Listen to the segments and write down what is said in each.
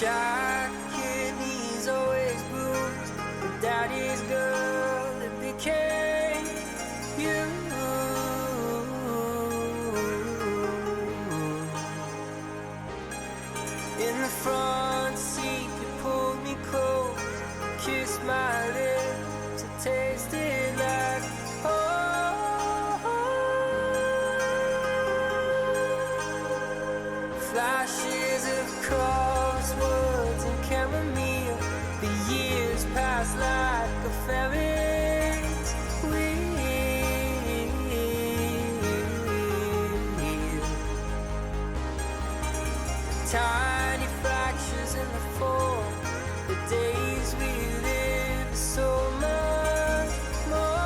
jacket, knees always bruised. The daddy's girl that became you. In the front seat, you pulled me close, kissed my lips, it tasted like flashes of crosswords and chamomile. The years pass like a Ferris wheel. Tiny fractures in the form, the days we live so much more.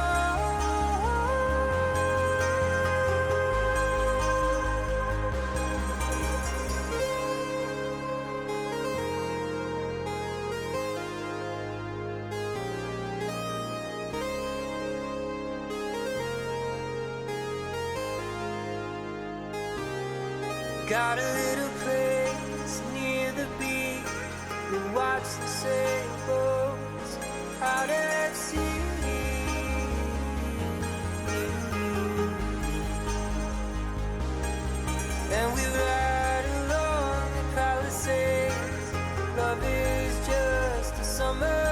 Got a little place near the beach. We watch the sailboats out at sea. And we ride along the Palisades. Love is just a summer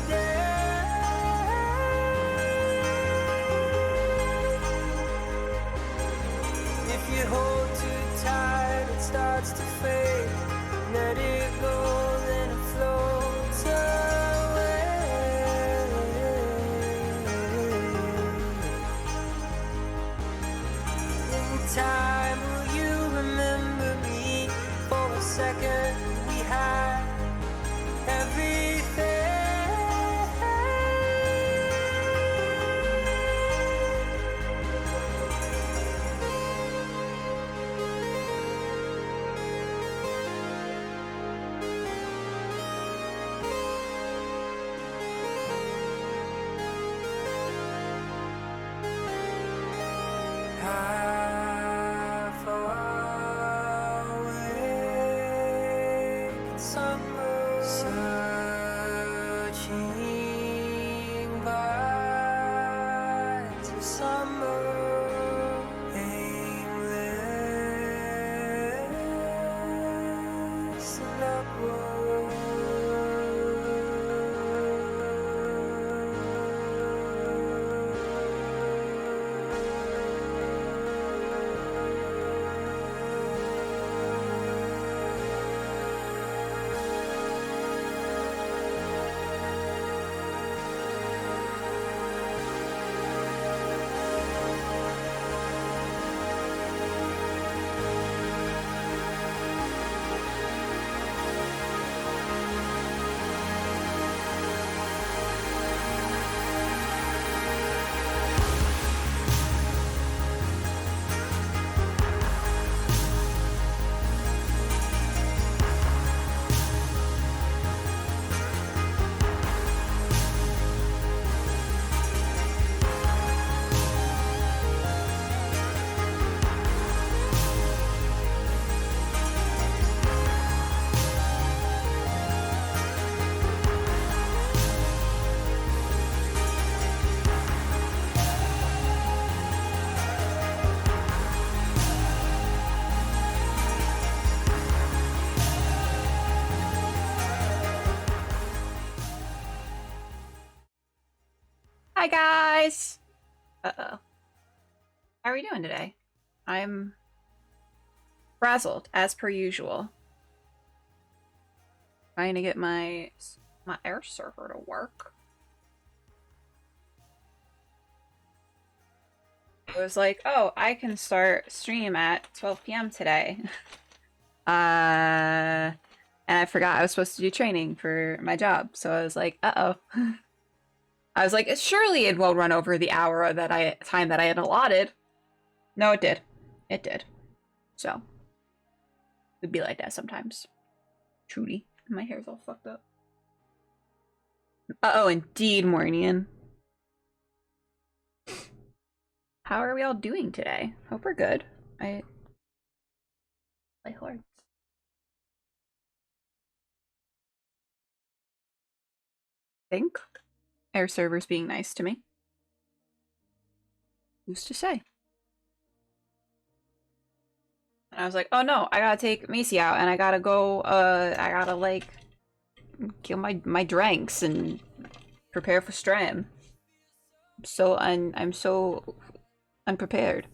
day. If you hold too tight, it starts to fade. Let it go, then it floats away. In time, will you remember me? For a second, we had everything. How far away can summer searching by to summer aimless and upward. Hi guys! Uh-oh. How are we doing today? I'm frazzled, as per usual. Trying to get my air server to work. I was like, oh, I can start stream at 12 p.m. today. And I forgot I was supposed to do training for my job, so I was like, uh-oh. I was like, surely it will run over the hour time that I had allotted. No, it did. It did. So, it'd be like that sometimes. Truly. My hair's all fucked up. Uh-oh, indeed, Mornian. How are we all doing today? Hope we're good. I play hearts. think. Air servers being nice to me. Who's to say? And I was like, oh no, I gotta take Macy out and I gotta go, I gotta like kill my drinks and prepare for stream. I'm so unprepared.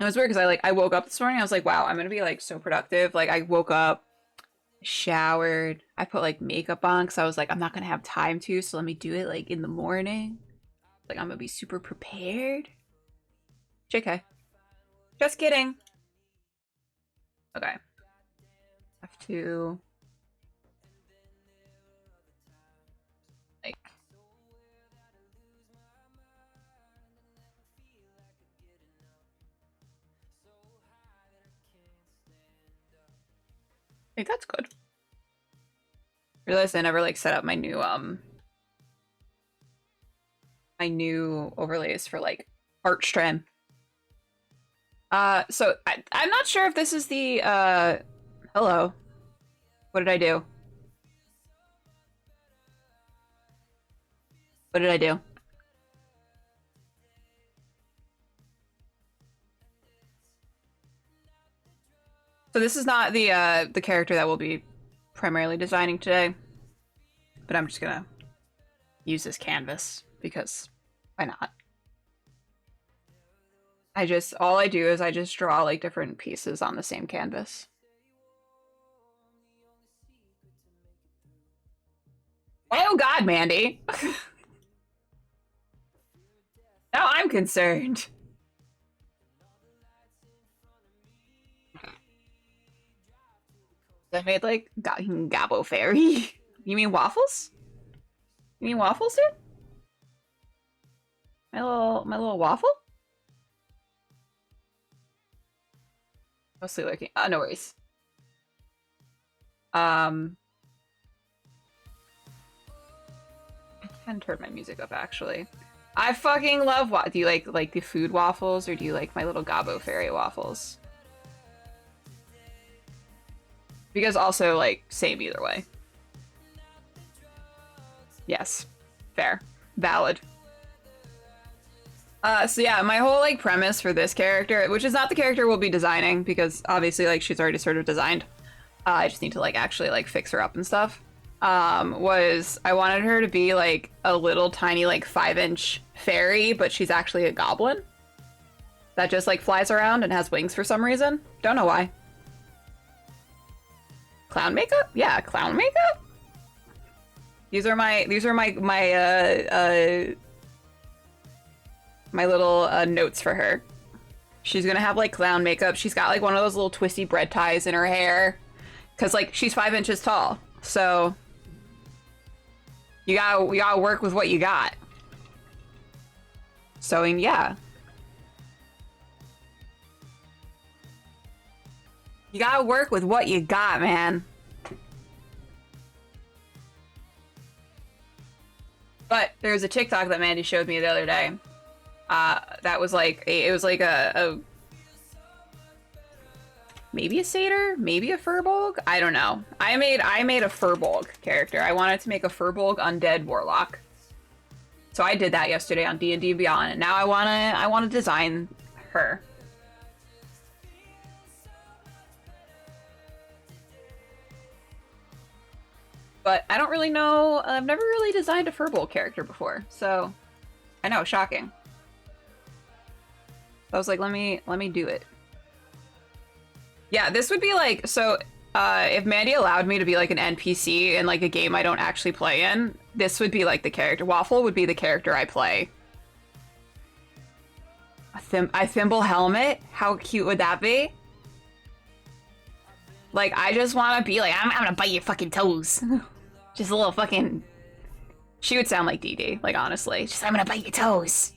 It was weird because I woke up this morning, I was like, wow, I'm gonna be like so productive. Like I woke up, showered, I put like makeup on because I was like, I'm not gonna have time to, so let me do it like in the morning. Like I'm gonna be super prepared. JK. Just kidding. Okay. Have to like I think that's good. Realized I never like set up my new overlays for like art stream. So I'm not sure if this is the hello. What did I do? What did I do? So this is not the character that we'll be primarily designing today, but I'm just gonna use this canvas because why not? All I do is I just draw like different pieces on the same canvas. Oh god, Mandy! Now I'm concerned. I made like Gabo Fairy. You mean waffles? You mean waffles, dude? My little waffle? Mostly looking. No worries. I can turn my music up actually. I fucking love do you like the food waffles or do you like my little Gabo Fairy waffles? Because also like same either way. Yes. Fair. Valid. So yeah, my whole like premise for this character, which is not the character we'll be designing because obviously like she's already sort of designed. I just need to like actually like fix her up and stuff. Was I wanted her to be like a little tiny like 5-inch fairy, but she's actually a goblin that just like flies around and has wings for some reason. Don't know why. Clown makeup? Yeah, clown makeup. These are my my little notes for her. She's gonna have like clown makeup. She's got like one of those little twisty bread ties in her hair. Cause like she's 5 inches tall. So we gotta work with what you got. So yeah. You gotta work with what you got, man. But there's a TikTok that Mandy showed me the other day. That was like it was like a maybe a satyr, maybe a furbolg. I don't know. I made a furbolg character. I wanted to make a furbolg undead warlock. So I did that yesterday on D&D Beyond, and now I wanna design her. But I don't really know. I've never really designed a furbolg character before, so I know, shocking. I was like, let me do it. Yeah, this would be like, so if Mandy allowed me to be like an NPC in like a game I don't actually play in, this would be like the character. Waffle would be the character I play. A thimble helmet? How cute would that be? Like, I just want to be like, I'm gonna bite your fucking toes. Just a little fucking... She would sound like Dee Dee, like, honestly. Just, I'm gonna bite your toes.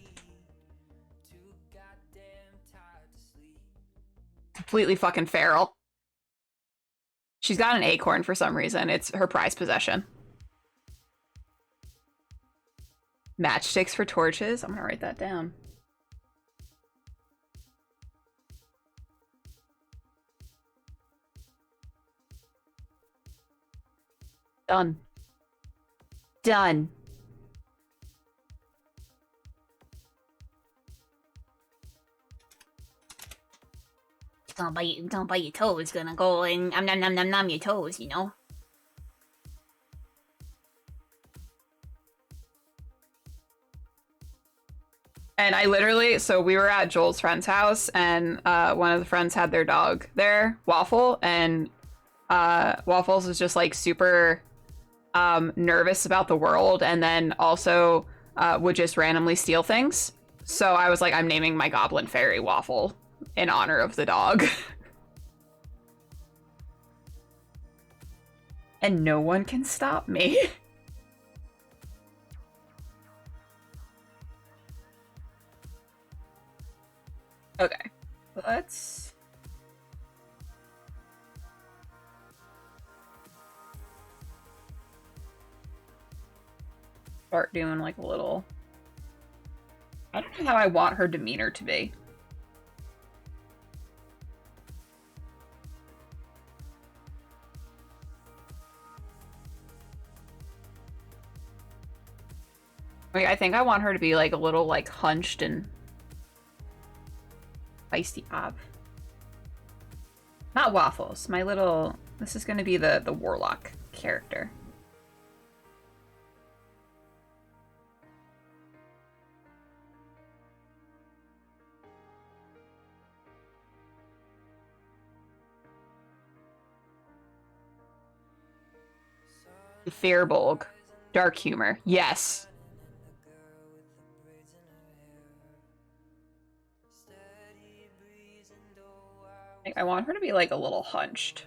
Completely fucking feral. She's got an acorn for some reason. It's her prized possession. Matchsticks for torches? I'm gonna write that down. Done. Done. Don't bite your toes. Gonna go and nom your toes, you know. And I literally, so we were at Joel's friend's house, and one of the friends had their dog there, Waffle, and Waffles is just like super nervous about the world, and then also would just randomly steal things. So I was like, I'm naming my goblin fairy Waffle in honor of the dog. And no one can stop me. Okay, let's... start doing like a little... I don't know how I want her demeanor to be. Like, I think I want her to be like a little like hunched and feisty up. Not Waffles, my little... This is gonna be the warlock character. Fairbolg. Dark humor. Yes. I want her to be like a little hunched.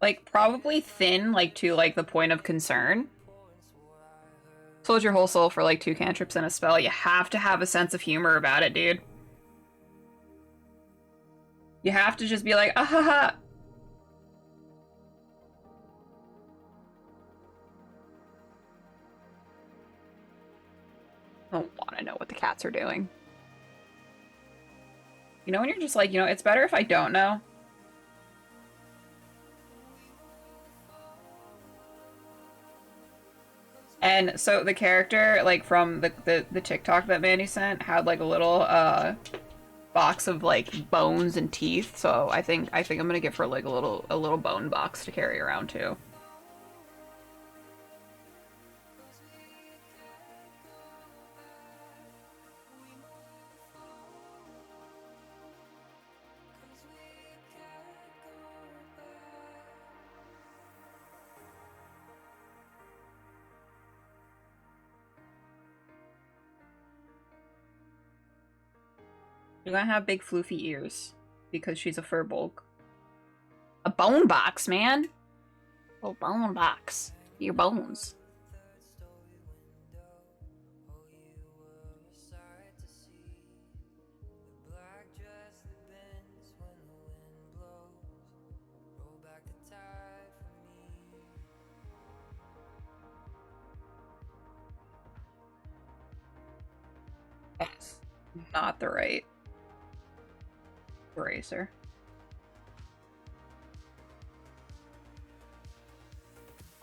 Like probably thin, like to like the point of concern. Sold your whole soul for like 2 cantrips and a spell. You have to have a sense of humor about it, dude. You have to just be like, ah ha ha. I don't want to know what the cats are doing. You know when you're just like, you know, it's better if I don't know. And so the character, like from the TikTok that Manny sent, had like a little box of like bones and teeth. So I think I'm gonna give her like a little bone box to carry around too. You're gonna have big floofy ears because she's a furbolg. A bone box, man. Oh, bone box. Your bones. That's not the right eraser.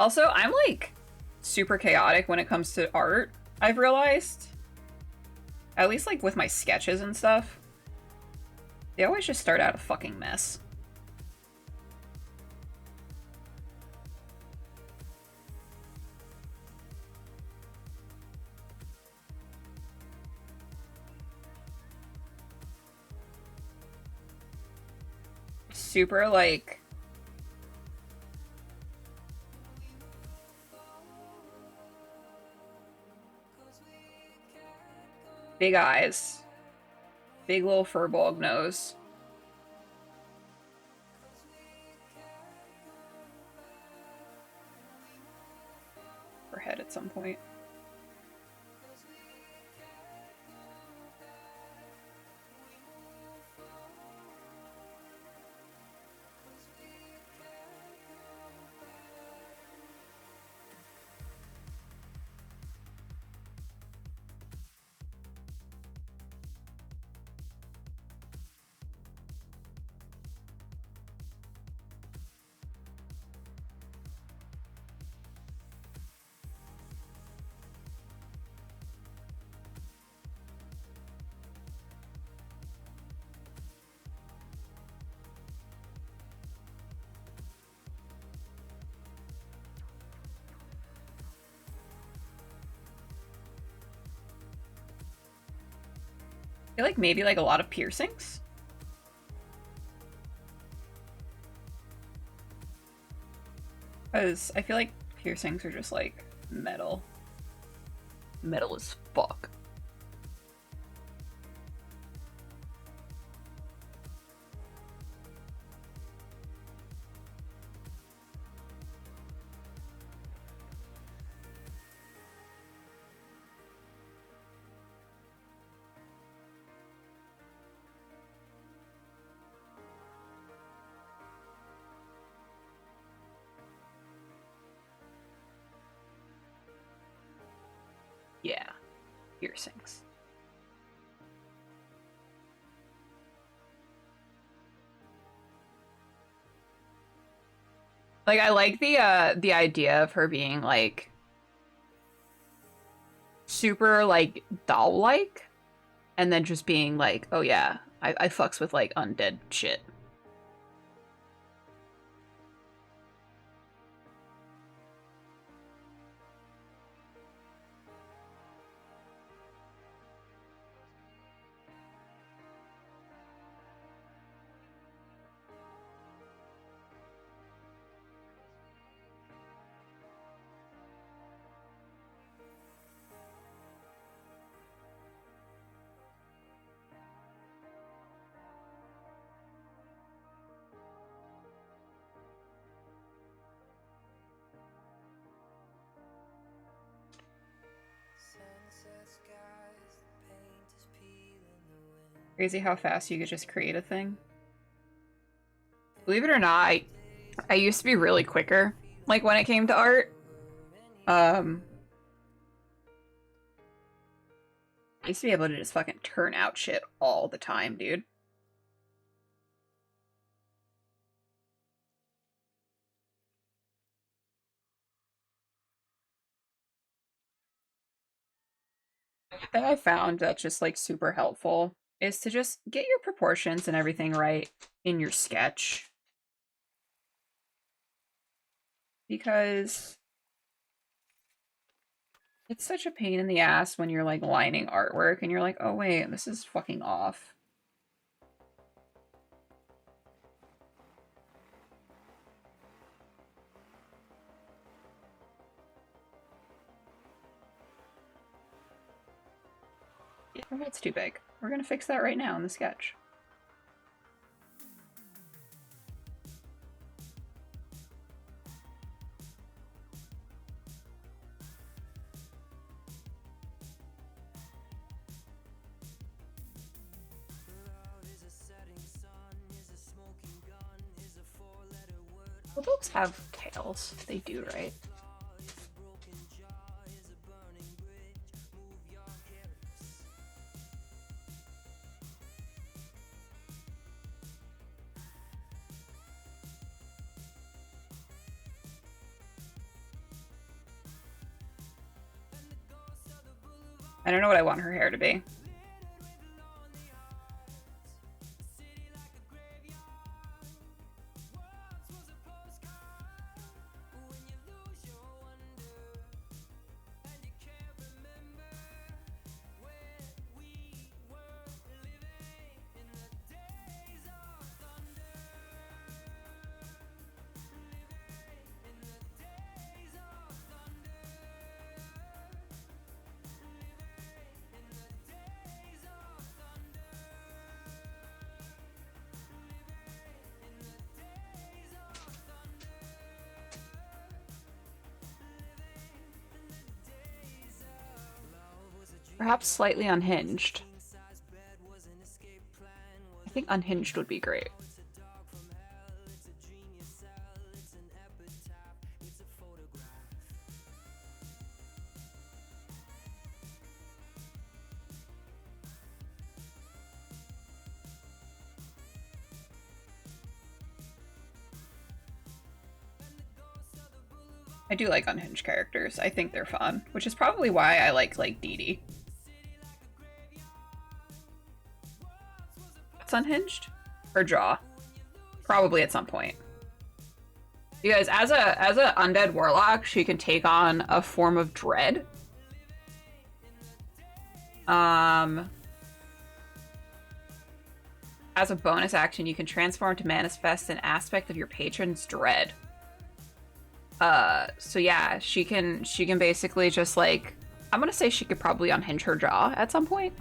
Also, I'm like super chaotic when it comes to art, I've realized. At least like with my sketches and stuff. They always just start out a fucking mess. Super like big eyes, big little furbolg nose. Her head at some point. I feel like maybe like a lot of piercings. Because I feel like piercings are just like metal. Metal as fuck. Yeah, piercings. Like I like the idea of her being like super like doll-like and then just being like, oh yeah, I fucks with like undead shit. Sunset skies, the paint is peeling the wind. Crazy how fast you could just create a thing. Believe it or not, I used to be really quicker, like when it came to art. Um, I used to be able to just fucking turn out shit all the time, dude. Thing I found that's just like super helpful is to just get your proportions and everything right in your sketch. Because it's such a pain in the ass when you're like lining artwork and you're like, oh wait, this is fucking off. Your head's too big. We're gonna fix that right now in the sketch. Well, dogs have tails. They do, right? I don't know what I want her hair to be. Perhaps slightly unhinged. I think unhinged would be great. I do like unhinged characters. I think they're fun, which is probably why I like Dee. It's unhinged? Her jaw. Probably at some point. Because as a undead warlock, she can take on a form of dread. As a bonus action, you can transform to manifest an aspect of your patron's dread. So yeah, she can basically just like, I'm gonna say she could probably unhinge her jaw at some point.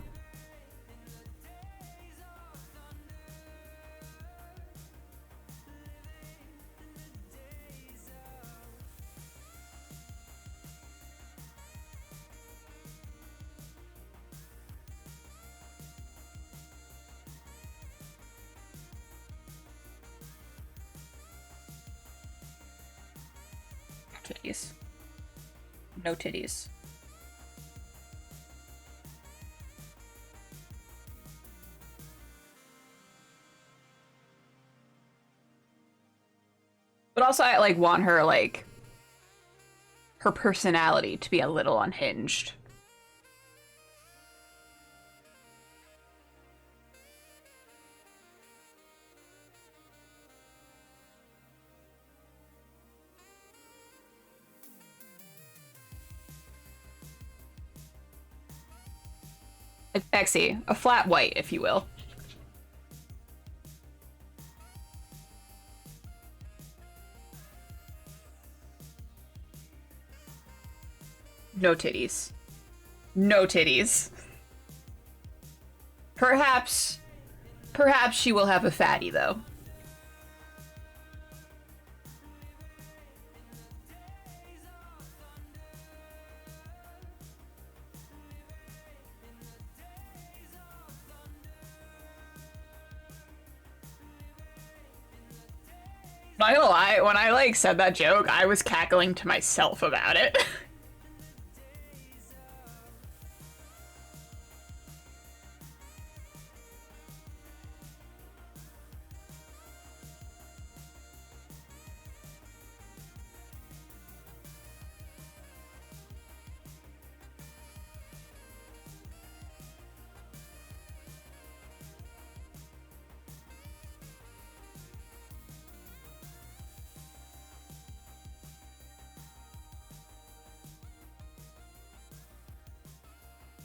Titties. No titties. But also I like want her like her personality to be a little unhinged. Exy, a flat white, if you will. No titties. No titties. Perhaps she will have a fatty, though. Not gonna lie, when I like said that joke, I was cackling to myself about it.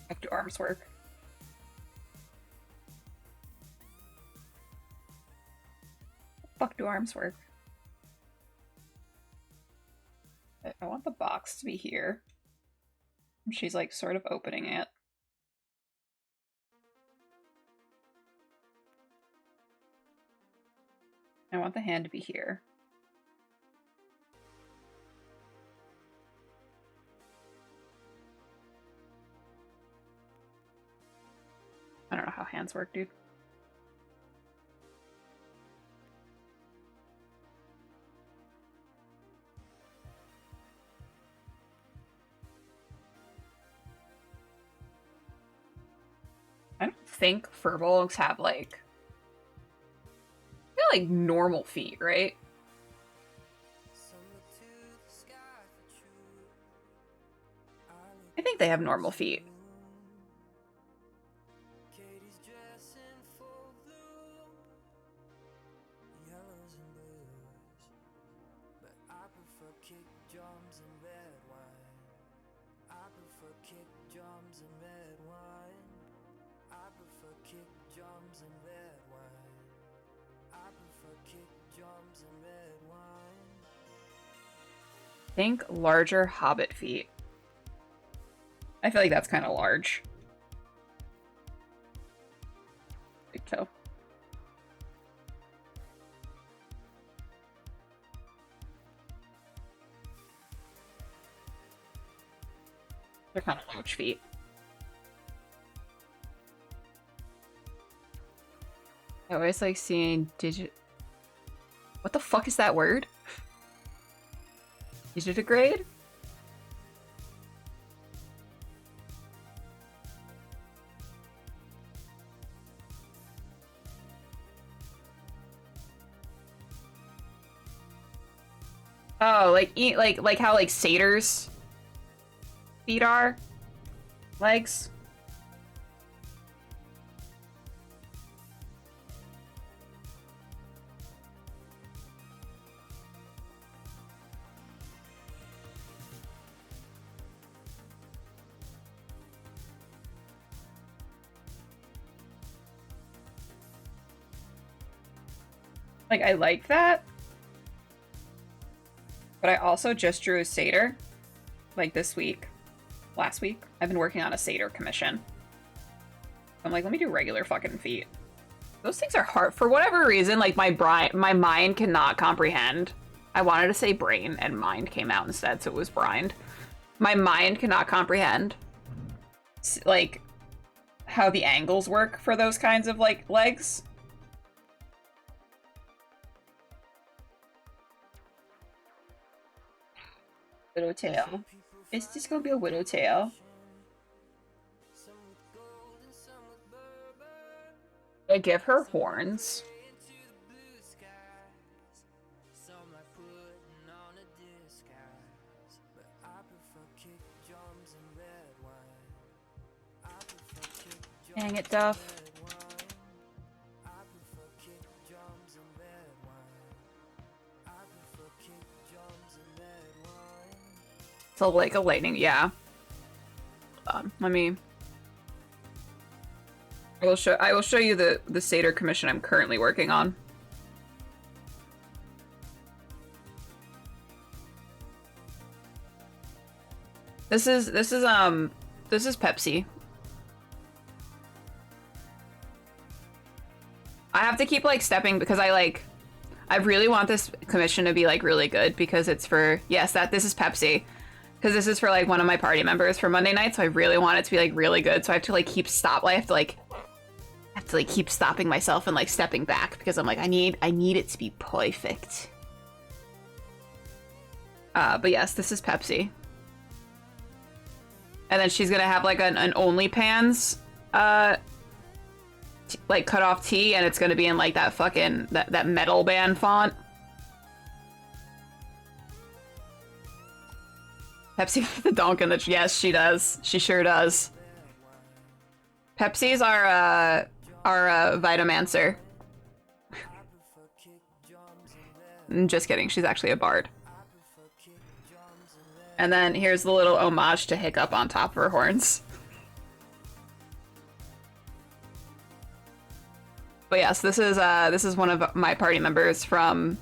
Back to arms work. Fuck do arms work? I want the box to be here. She's like sort of opening it. I want the hand to be here. I don't know how hands work, dude. I don't think furbolgs have like, they're like normal feet, right? I think they have normal feet. Think larger hobbit feet. I feel like that's kind of large. Big toe. They're kind of large feet. I always like seeing What the fuck is that word? Digitigrade? Oh, like how like satyrs feet are? Legs? Like, I like that. But I also just drew a satyr. Like, this week. Last week. I've been working on a satyr commission. I'm like, let me do regular fucking feet. Those things are hard. For whatever reason, like, my mind cannot comprehend. I wanted to say brain, and mind came out instead, so it was brined. My mind cannot comprehend, like, how the angles work for those kinds of, like, legs. Widow tail. It's just gonna be a widow tail. I give her horns. Dang it, Duff. So like a lightning, yeah. Let me. I will show you the satyr commission I'm currently working on. This is Pepsi. I have to keep like stepping because I really want this commission to be like really good because it's for, yes, this is Pepsi. Because this is for like one of my party members for Monday night, so I really want it to be like really good. So I have to like keep keep stopping myself and like stepping back because I'm like I need it to be perfect. But yes, this is Pepsi. And then she's gonna have like an OnlyPans like cut off T, and it's gonna be in like that fucking that metal band font. Pepsi for the donk and the yes, she does. She sure does. Pepsi's our Vitamancer. Just kidding, she's actually a bard. And then here's the little homage to Hiccup on top of her horns. But yes, this is one of my party members from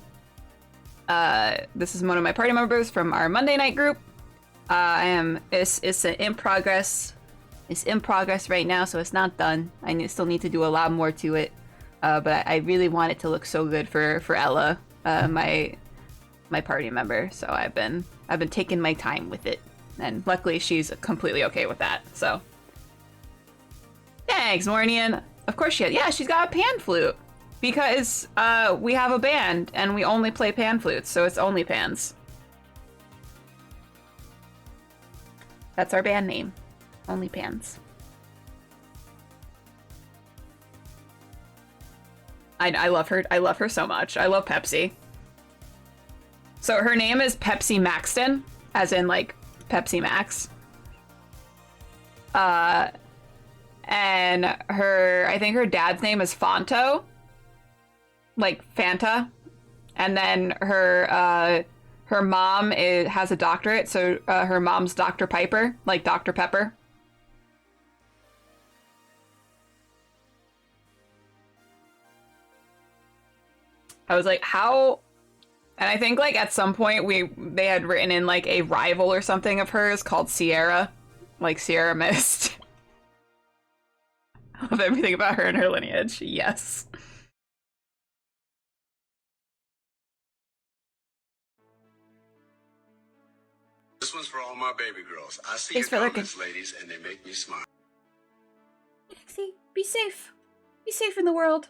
this is one of my party members from our Monday night group. It's in progress. It's in progress right now, so it's not done. I still need to do a lot more to it. But I really want it to look so good for Ella, my party member. So I've been taking my time with it, and luckily she's completely okay with that. So thanks, Mornian. Of course she has. Yeah, she's got a pan flute because we have a band and we only play pan flutes, so it's only pans. That's our band name. Only Pans. I love her. I love her so much. I love Pepsi. So her name is Pepsi Maxton, as in like Pepsi Max. And I think her dad's name is Fonto. Like Fanta. And then her mom has a doctorate, so her mom's Dr. Piper, like Dr. Pepper. I was like, how? And I think like at some point they had written in like a rival or something of hers called Sierra, like Sierra Mist. Of everything about her and her lineage, yes. This one's for all my baby girls. I see Thanks your for comments, ladies, and they make me smile. Lexi, be safe. Be safe in the world.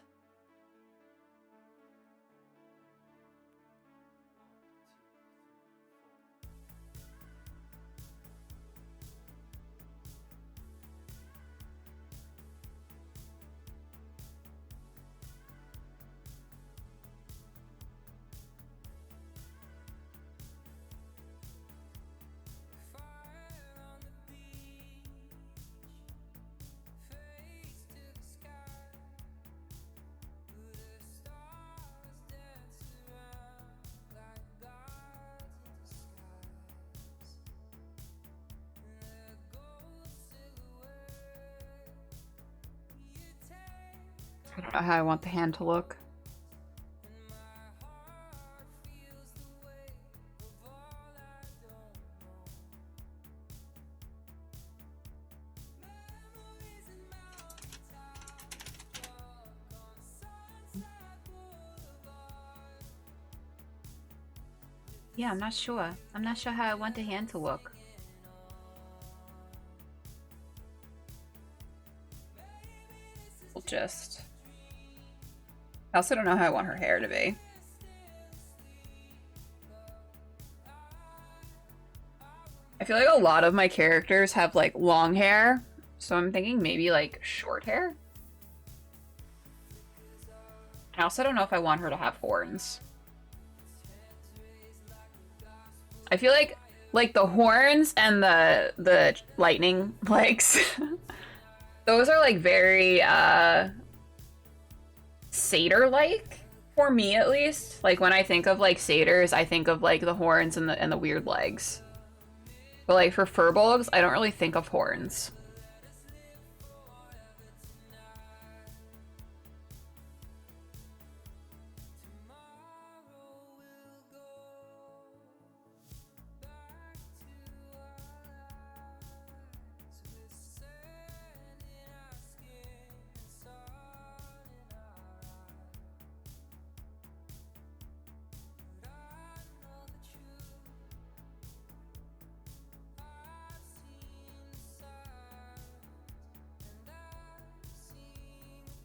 I don't know how I want the hand to look. Yeah, I'm not sure. I'm not sure how I want the hand to look. We'll just... I also don't know how I want her hair to be. I feel like a lot of my characters have like long hair, so I'm thinking maybe like short hair. I also don't know if I want her to have horns. I feel like the horns and the lightning legs, those are like very satyr-like for me at least. Like when I think of like satyrs, I think of like the horns and the weird legs. But like for furbolgs, I don't really think of horns.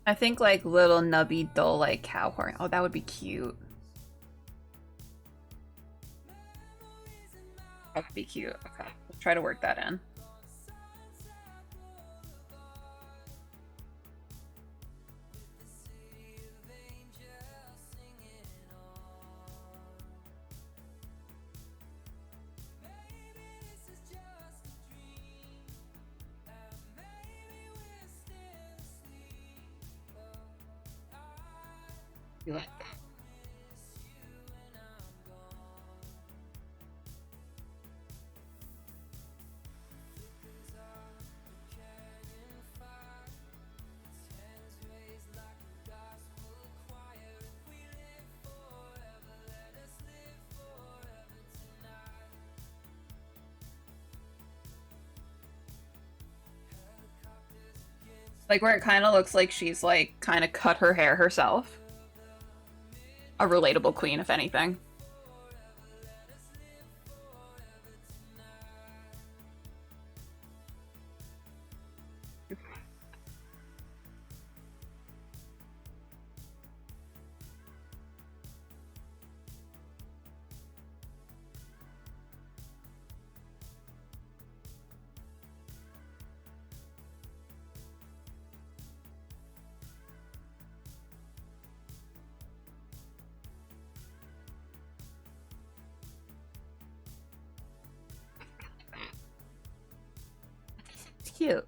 I think like little nubby dull like cow horn. Oh, that would be cute. That would be cute. Okay, we'll try to work that in. You like that? Like where it kind of looks like she's like kind of cut her hair herself. A relatable queen, if anything. It's cute.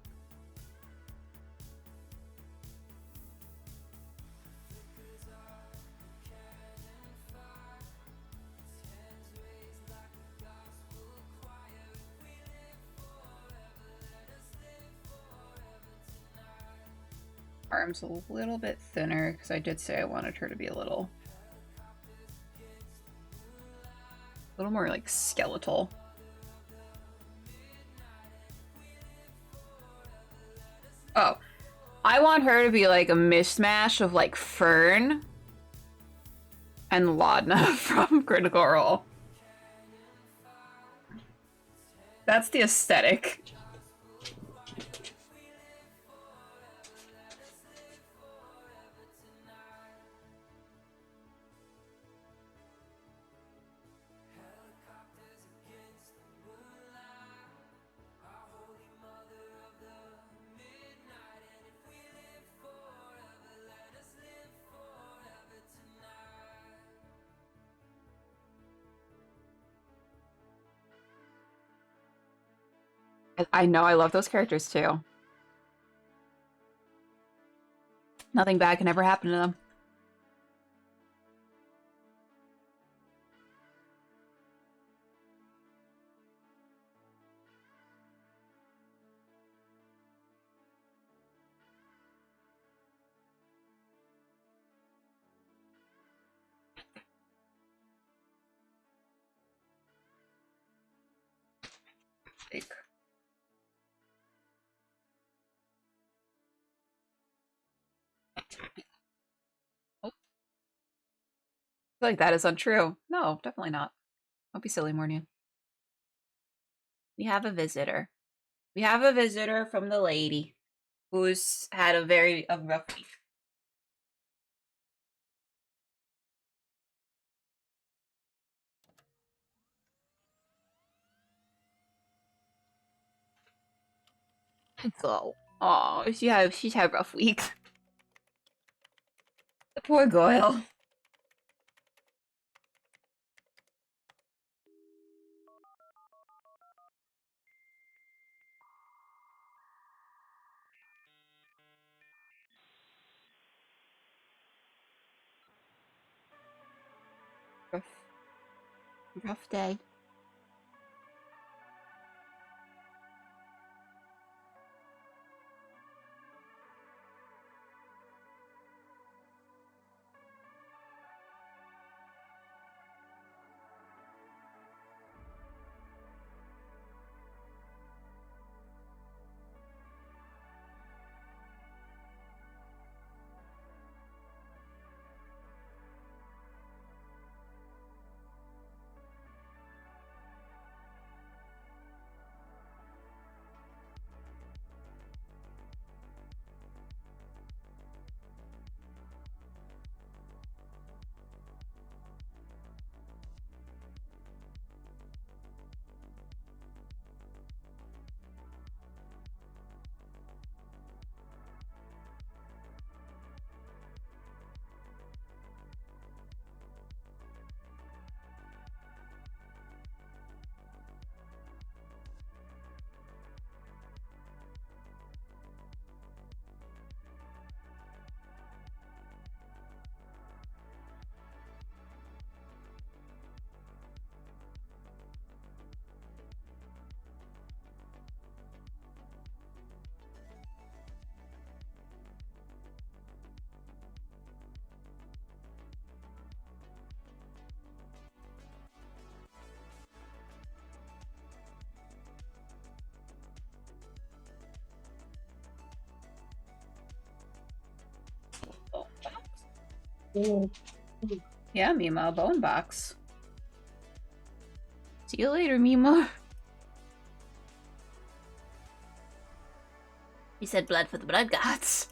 Arms a little bit thinner because I did say I wanted her to be a little more like skeletal. Oh, I want her to be like a mishmash of like Fern and Laudna from Critical Role. That's the aesthetic. I know, I love those characters too. Nothing bad can ever happen to them. Like, oh, I feel like that is untrue. No, definitely not. Don't be silly, Mornia. We have a visitor. We have a visitor from the lady who's had a rough week. Go. Oh, she's had a rough week. The poor girl. Rough day. Yeah, Mima, bone box. See you later, Mima. He said blood for the blood gods.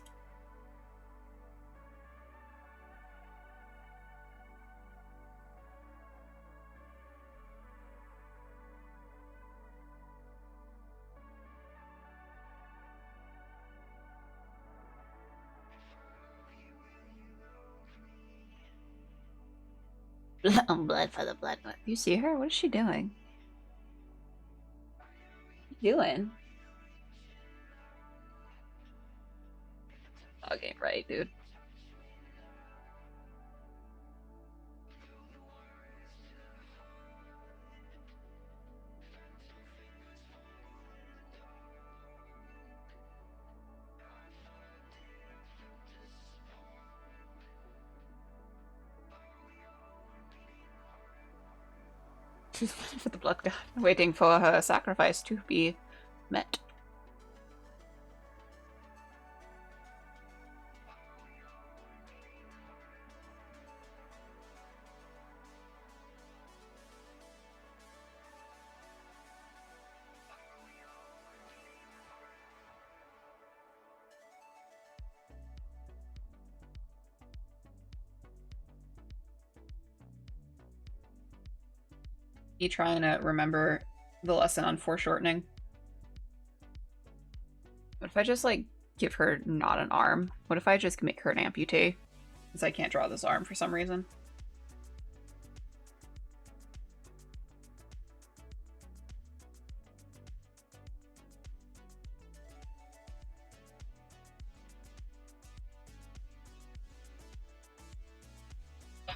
Blood for the blood. You see her? What is she doing? What are you doing? Okay, right, dude. She's waiting for the blood god. Waiting for her sacrifice to be met. You trying to remember the lesson on foreshortening? What if I just, like, give her not an arm? What if I just make her an amputee? Because I can't draw this arm for some reason.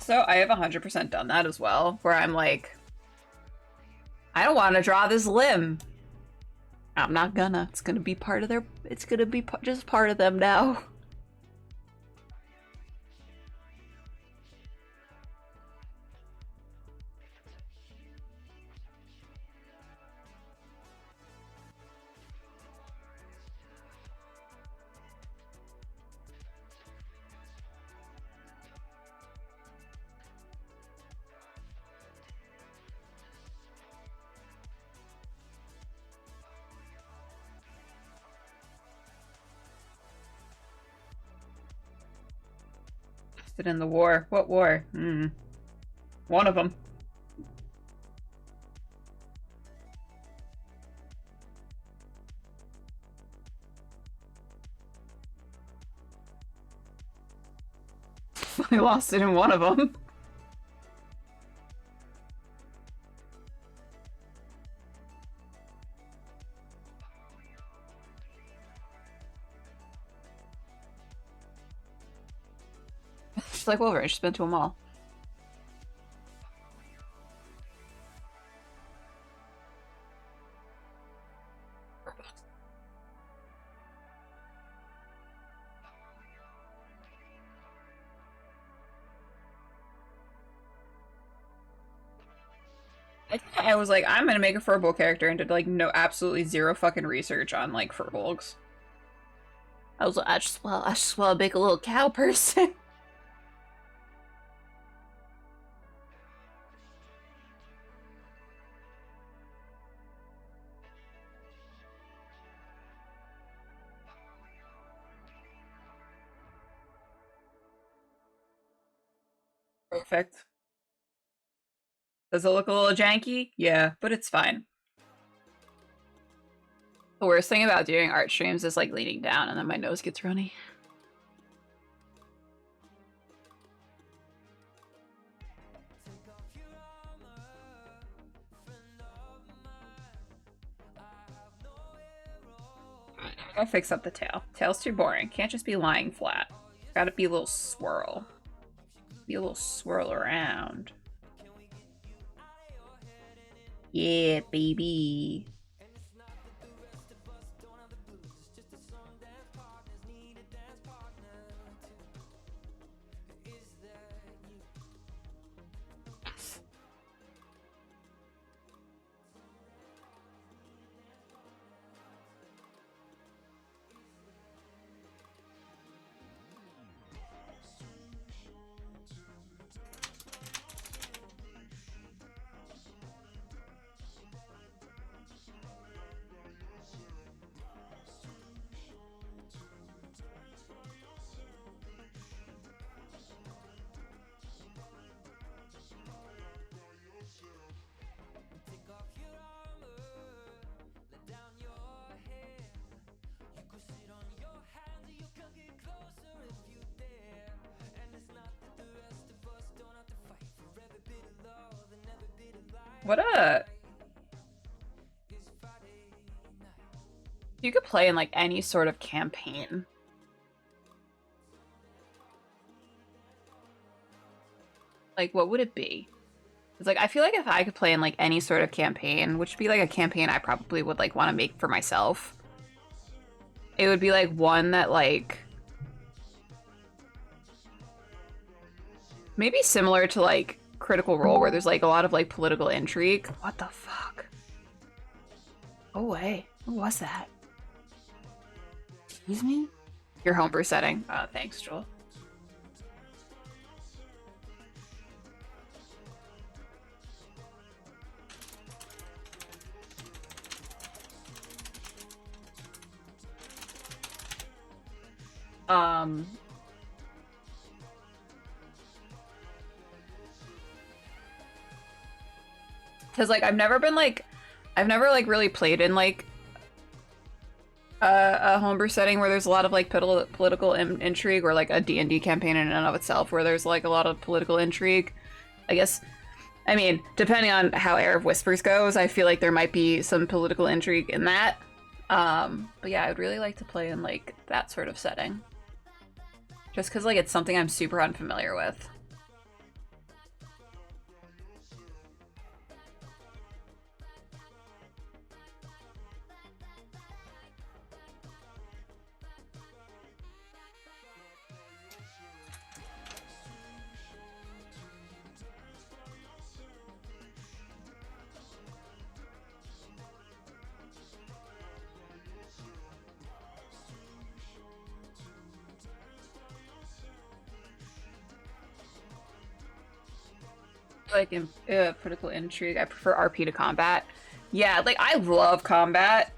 So I have 100% done that as well, where I'm like, I don't want to draw this limb. I'm not gonna. It's gonna be part of their. It's gonna be just part of them now. Enlisted in the war. What war? One of them. I lost it in one of them. She's like Wolverine, she's been to them all. I was like, I'm gonna make a Furbolg character and did like absolutely zero fucking research on like Furbolgs. I was like, I just want to make a little cow person. Perfect. Does it look a little janky? Yeah, but it's fine. The worst thing about doing art streams is like leaning down and then my nose gets runny. I'll fix up the tail. Tail's too boring. Can't just be lying flat. Gotta be a little swirl. Be a little swirl around. Yeah, baby. What a... You could play in like any sort of campaign. Like, what would it be? It's like, I feel like if I could play in like any sort of campaign, which would be like a campaign I probably would like want to make for myself, it would be like one that like maybe similar to like Critical Role, where there's like a lot of like political intrigue. What the fuck? Go away. What was that? Excuse me? Your homebrew setting. Thanks, Joel. Because like I've never really played in like a homebrew setting where there's a lot of like political intrigue, or like a D&D campaign in and of itself where there's like a lot of political intrigue. I guess, I mean, depending on how Air of Whispers goes, I feel like there might be some political intrigue in that. But yeah, I would really like to play in like that sort of setting. Just because like it's something I'm super unfamiliar with. Like in political intrigue, I prefer RP to combat. Yeah, like I love combat,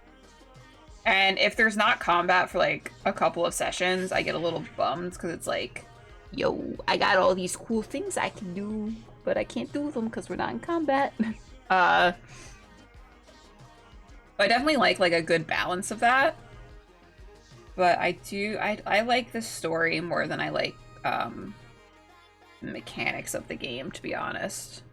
and if there's not combat for like a couple of sessions, I get a little bummed because it's like Yo, I got all these cool things I can do, but I can't do them because we're not in combat. I definitely like a good balance of that. But I like the story more than I like the mechanics of the game, to be honest.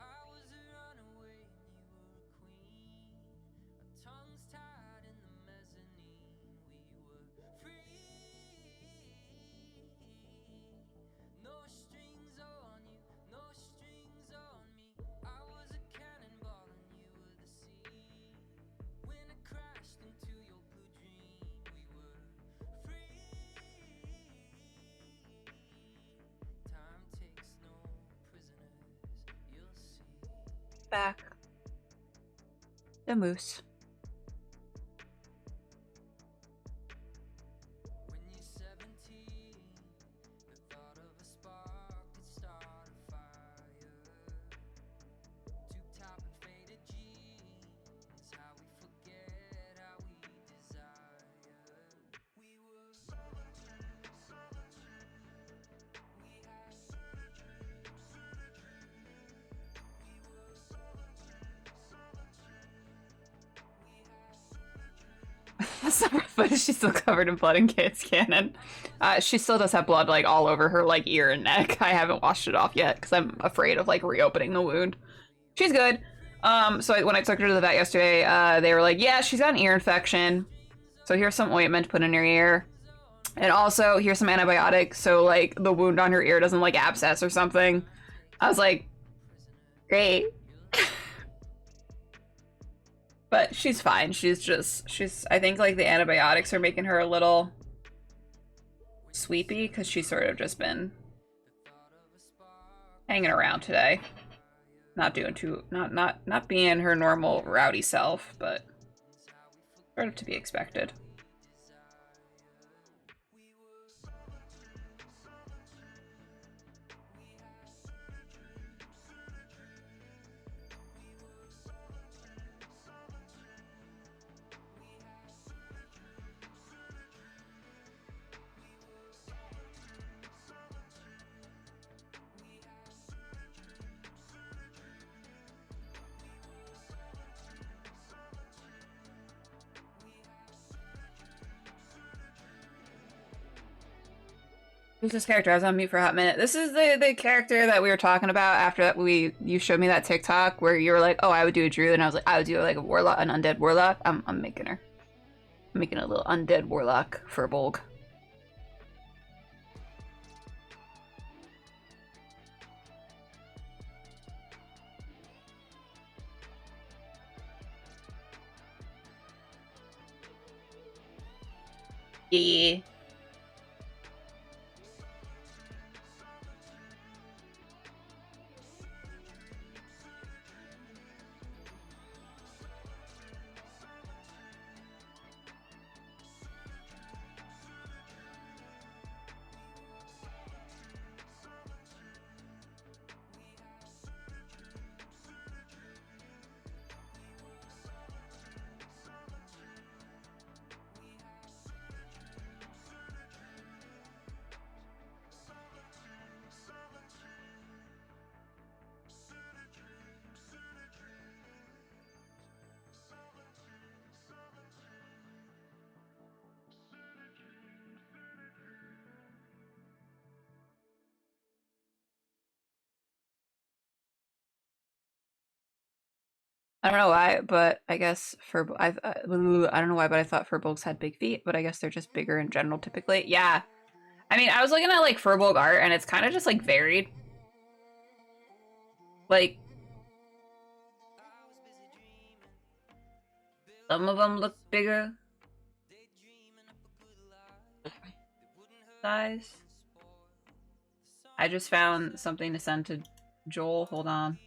I was a runaway and you were a queen. Our tongues tied in the mezzanine. We were free. No strings on you, no strings on me. I was a cannonball and you were the sea. When I crashed into your blue dream, we were free. Time takes no prisoners, you'll see. Back. The moose. When you're 17, the thought of a spark could start a fire. Tube top and faded jeans, how we forget how we desire. We were 17, 17. We had 17, 17. We were 17, 17. That's not rough, but she's still covered in blood and kids cannon. She still does have blood like all over her like ear and neck. I haven't washed it off yet because I'm afraid of like reopening the wound. She's good. So when I took her to the vet yesterday, they were like, yeah, she's got an ear infection. So here's some ointment to put in her ear. And also here's some antibiotics so like the wound on her ear doesn't like abscess or something. I was like, great. But she's fine. She's I think like the antibiotics are making her a little sweepy because she's sort of just been hanging around today. Not doing too not being her normal rowdy self, but sort of to be expected. Who's this character? I was on mute for a hot minute. This is the character that we were talking about after that you showed me that TikTok where you were like, oh, I would do a druid, and I was like, I would do like a warlock, an undead warlock. I'm making her. I'm making a little undead warlock for Bolg. Yeah. I don't know why, but I guess I don't know why, but I thought furbolgs had big feet, but I guess they're just bigger in general typically. Yeah. I mean, I was looking at like furbolg art and it's kind of just like varied. Like Some of them look bigger. Size. I just found something to send to Joel. Hold on.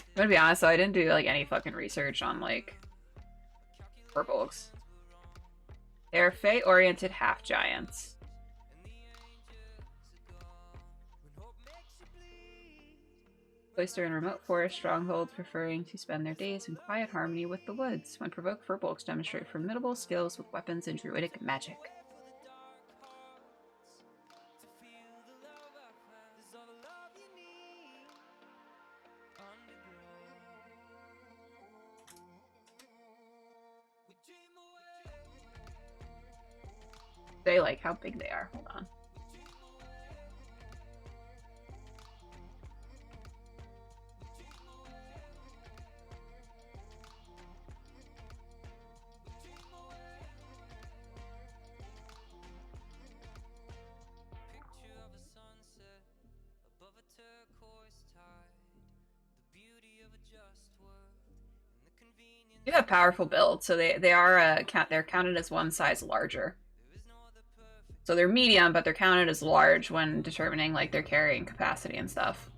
I'm gonna be honest though, I didn't do like any fucking research on like purples. They're Fey-oriented half giants. Cloister in remote forest strongholds, preferring to spend their days in quiet harmony with the woods. When provoked, furbolgs demonstrate formidable skills with weapons and druidic magic. They like how big they are. Hold on. You have powerful builds, so they are they're counted as one size larger. So they're medium, but they're counted as large when determining like their carrying capacity and stuff.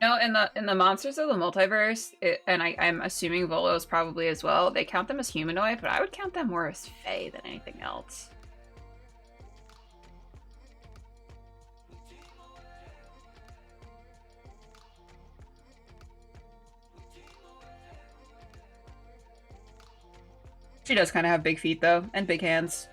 No, in the monsters of the multiverse, I'm assuming Volos probably as well. They count them as humanoid, but I would count them more as Fey than anything else. She does kind of have big feet though, and big hands.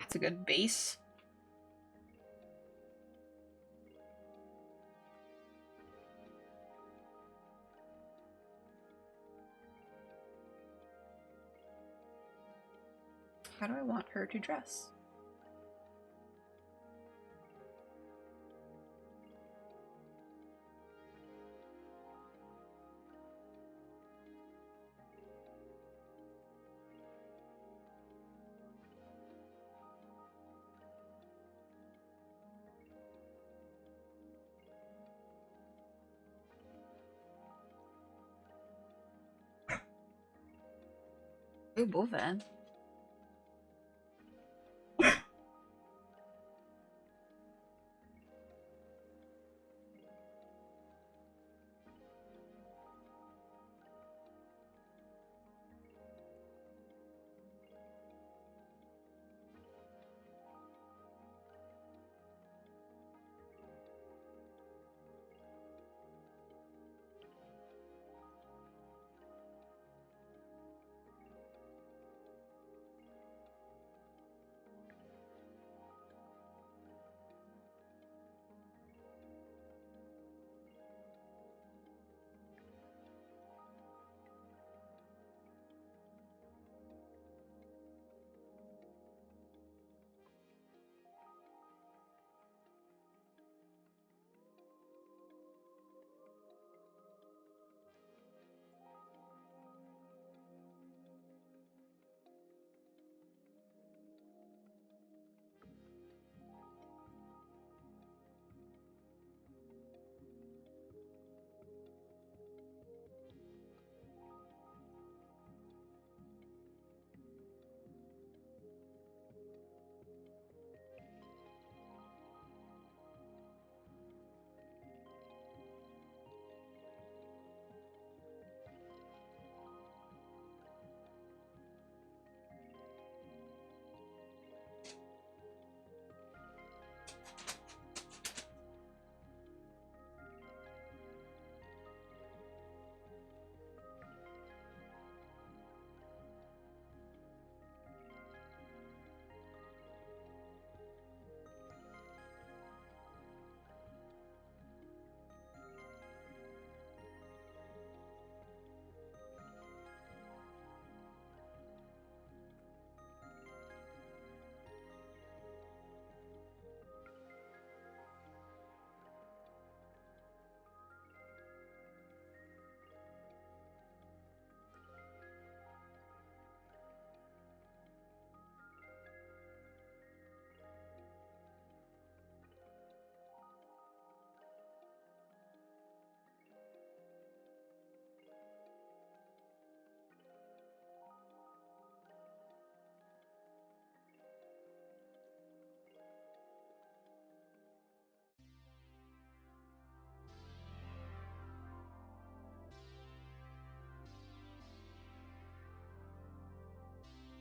It's a good base. How do I want her to dress? Ooh, Bovan.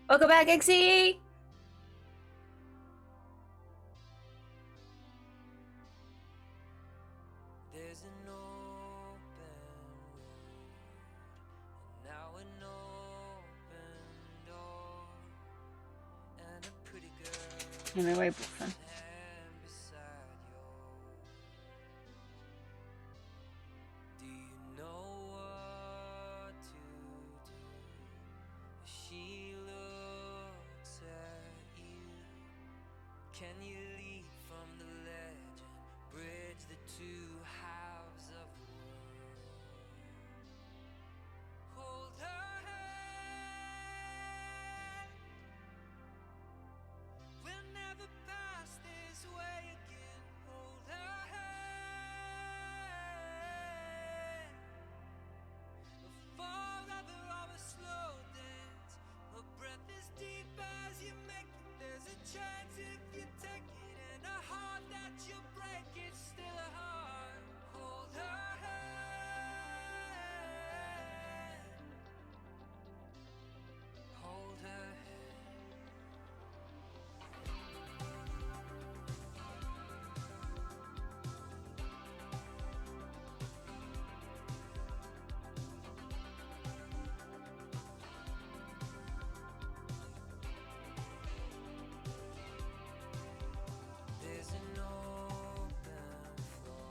Welcome back, Exie! There's an open road, now an open door, and a pretty girl Anyway, boyfriend. hand beside yours. Do you know what to do? She looks at you. Can you lead from the legend, bridge the two halves of the world? Hold her hand. We'll never pass this way again. Hold her hand. Forever of a slow dance. A breath as deep as you make it. There's a chance if you take it, and a heart that you break is still a heart. Hold her hand. Hold her hand. There's an open floor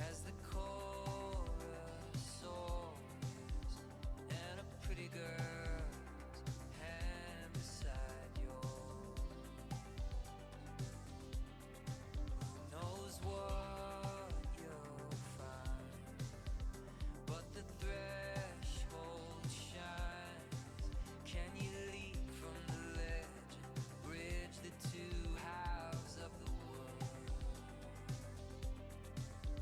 as the chorus soars, and a pretty girl's hand beside yours. Who knows what you'll find, but the threshold shines. Can you leap from the legend, bridge the two halves of the world?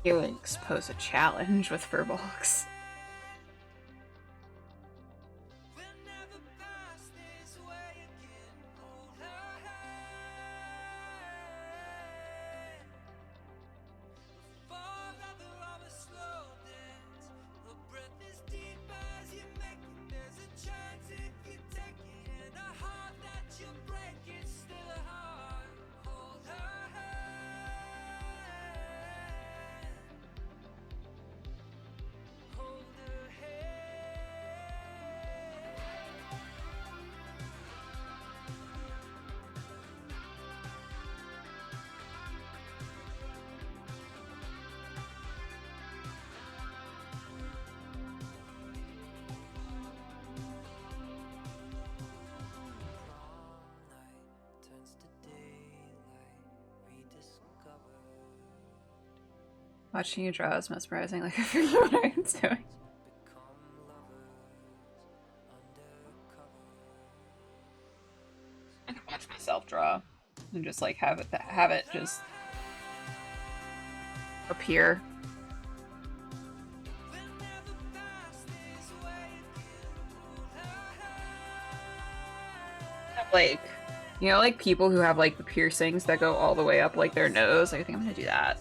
Helix pose a challenge with Furbolgs. We'll never pass this way again. Hold her hand. Forever of a slow dance. A breath as deep as you make it. There's a chance if you take it, and a heart that you break is still a heart. Hold her hand. Hold her hand. Prom night turns to daylight, rediscovered. Watching you draw is mesmerizing, like I forget what I'm doing. Become lovers undercover. I can watch myself draw and just like have it just appear. We'll never pass this way again. Hold her hand. Like, you know, like people who have like the piercings that go all the way up like their nose. I think I'm gonna do that.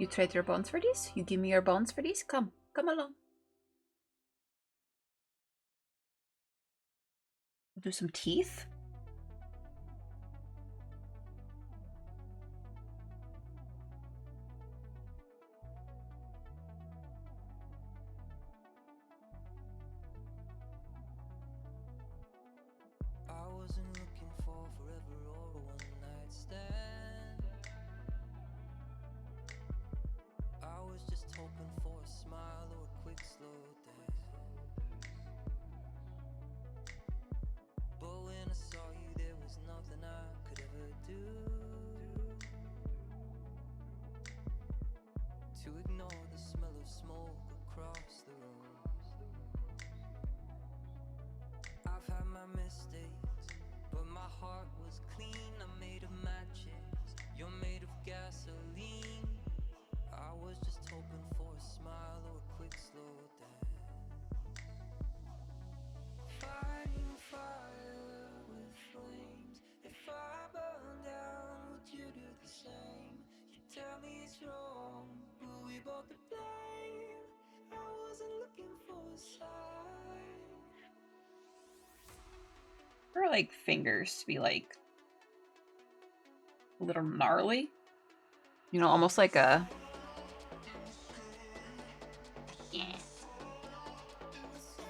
You trade your bonds for these? You give me your bonds for these? Come along. Do some teeth? mistakes, but my heart was clean. I'm made of matches, you're made of gasoline. I was just hoping for a smile or a quick slow dance. Fighting fire with flames. If I burn down, would you do the same? You tell me it's wrong, but we both to blame. I wasn't looking for a sign. Her like fingers to be like a little gnarly, you know, almost like a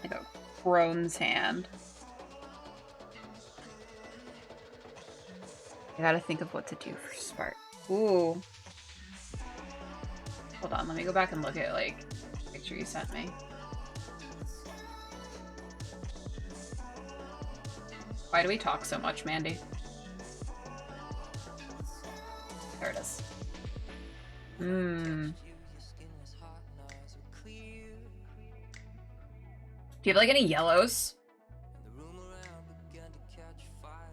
like a crone's hand. I gotta think of what to do for Spark. Ooh. Hold on, let me go back and look at like the picture you sent me. Why do we talk so much, Mandy? There it is. Do you have like any yellows?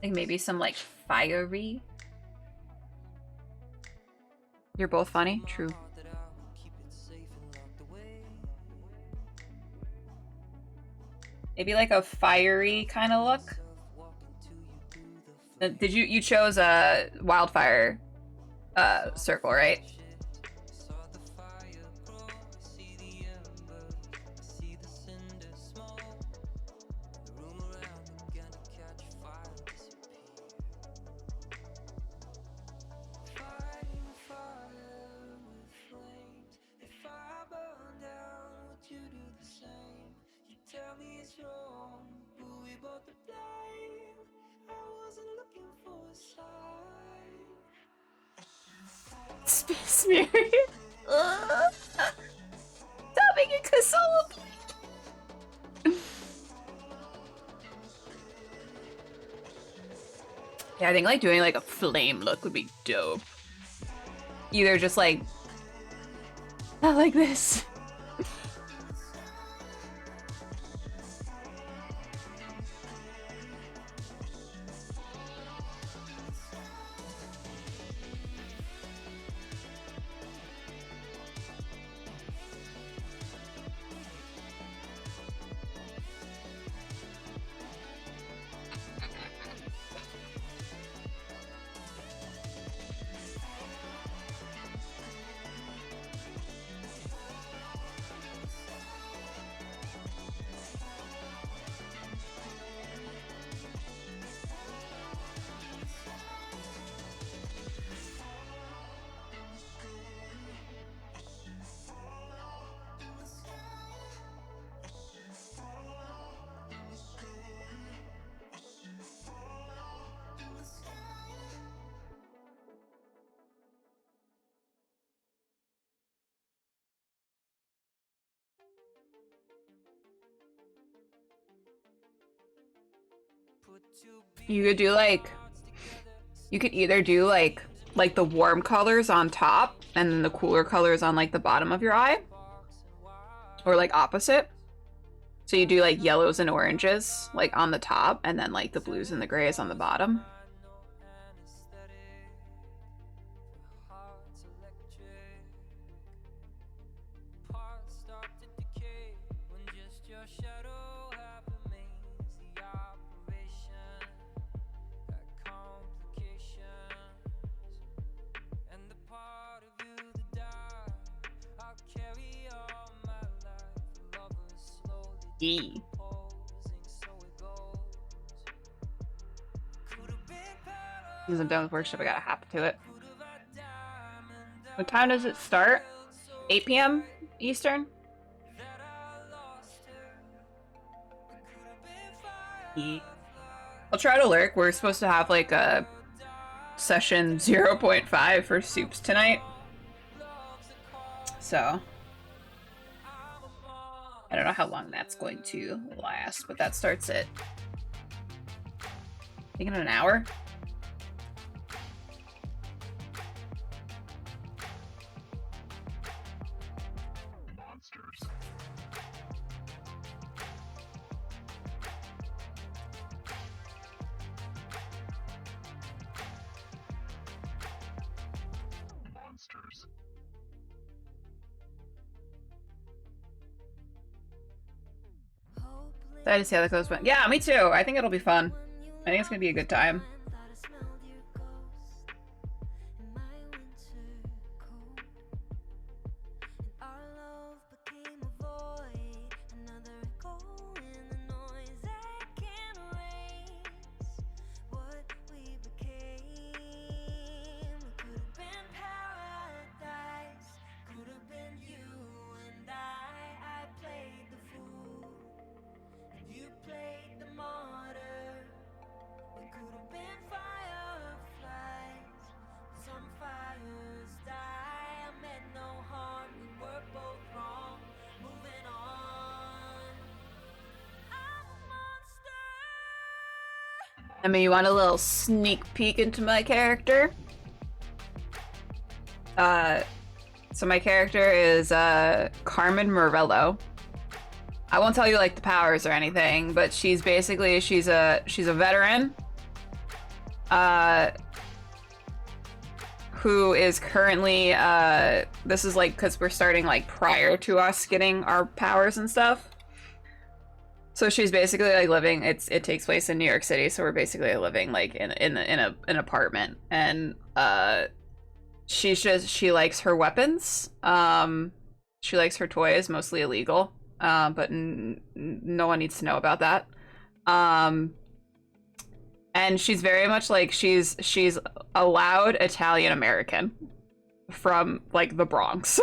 Like maybe some like fiery? You're both funny? True. Maybe like a fiery kind of look? Did you chose a wildfire circle, right? Space Mary. Stop making Casala. Yeah, I think like doing like a flame look would be dope. Either just like not like this. You could do like, you could either do like the warm colors on top and then the cooler colors on like the bottom of your eye, or like opposite. So you do like yellows and oranges like on the top and then like the blues and the grays on the bottom. E. Because I'm done with worship, I gotta hop to it. What time does it start? 8 p.m. Eastern? E. I'll try to lurk. We're supposed to have like a session 0.5 for soups tonight. So I don't know how long that's going to last, but that starts at, I think, in an hour. Excited to see how that goes. But yeah, me too. I think it'll be fun. I think it's gonna be a good time. I mean, you want a little sneak peek into my character? So my character is Carmen Morello. I won't tell you like the powers or anything, but she's basically she's a veteran who is currently this is like because we're starting like prior to us getting our powers and stuff. So she's basically like living. It takes place in New York City, so we're basically living like in an apartment, and she likes her weapons. She likes her toys, mostly illegal, but no one needs to know about that. And she's very much like she's a loud Italian American from like the Bronx.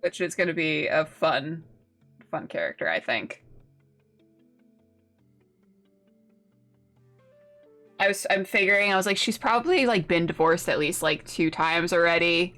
Which is going to be a fun character, I think. I'm figuring, I was like, she's probably like been divorced at least like 2 times already.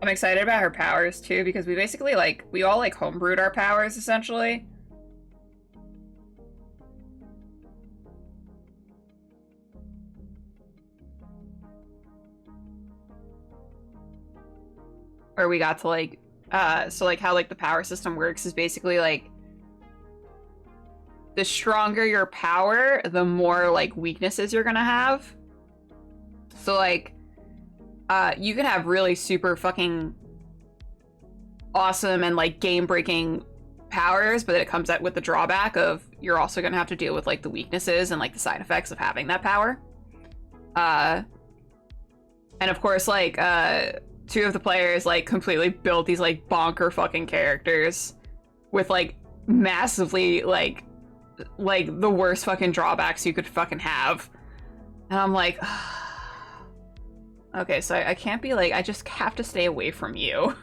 I'm excited about her powers too, because we basically like, we all like homebrewed our powers essentially. Or we got to like, so like how like the power system works is basically like, the stronger your power, the more like weaknesses you're gonna have. So like, you can have really super fucking awesome and like game-breaking powers, but it comes out with the drawback of you're also gonna have to deal with like the weaknesses and like the side effects of having that power. And of course, like 2 of the players like completely built these like bonker fucking characters with like massively like the worst fucking drawbacks you could fucking have. And I'm like, okay, so I can't be like, I just have to stay away from you.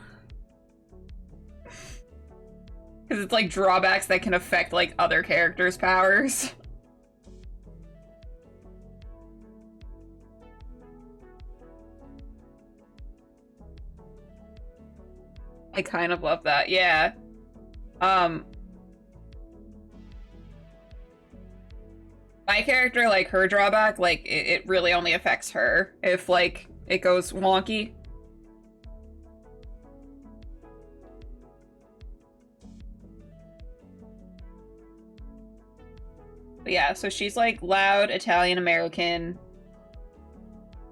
Because it's like drawbacks that can affect like other characters' powers. I kind of love that, yeah. My character, like, her drawback, like, it really only affects her if, like, it goes wonky. But yeah, so she's, like, loud, Italian-American,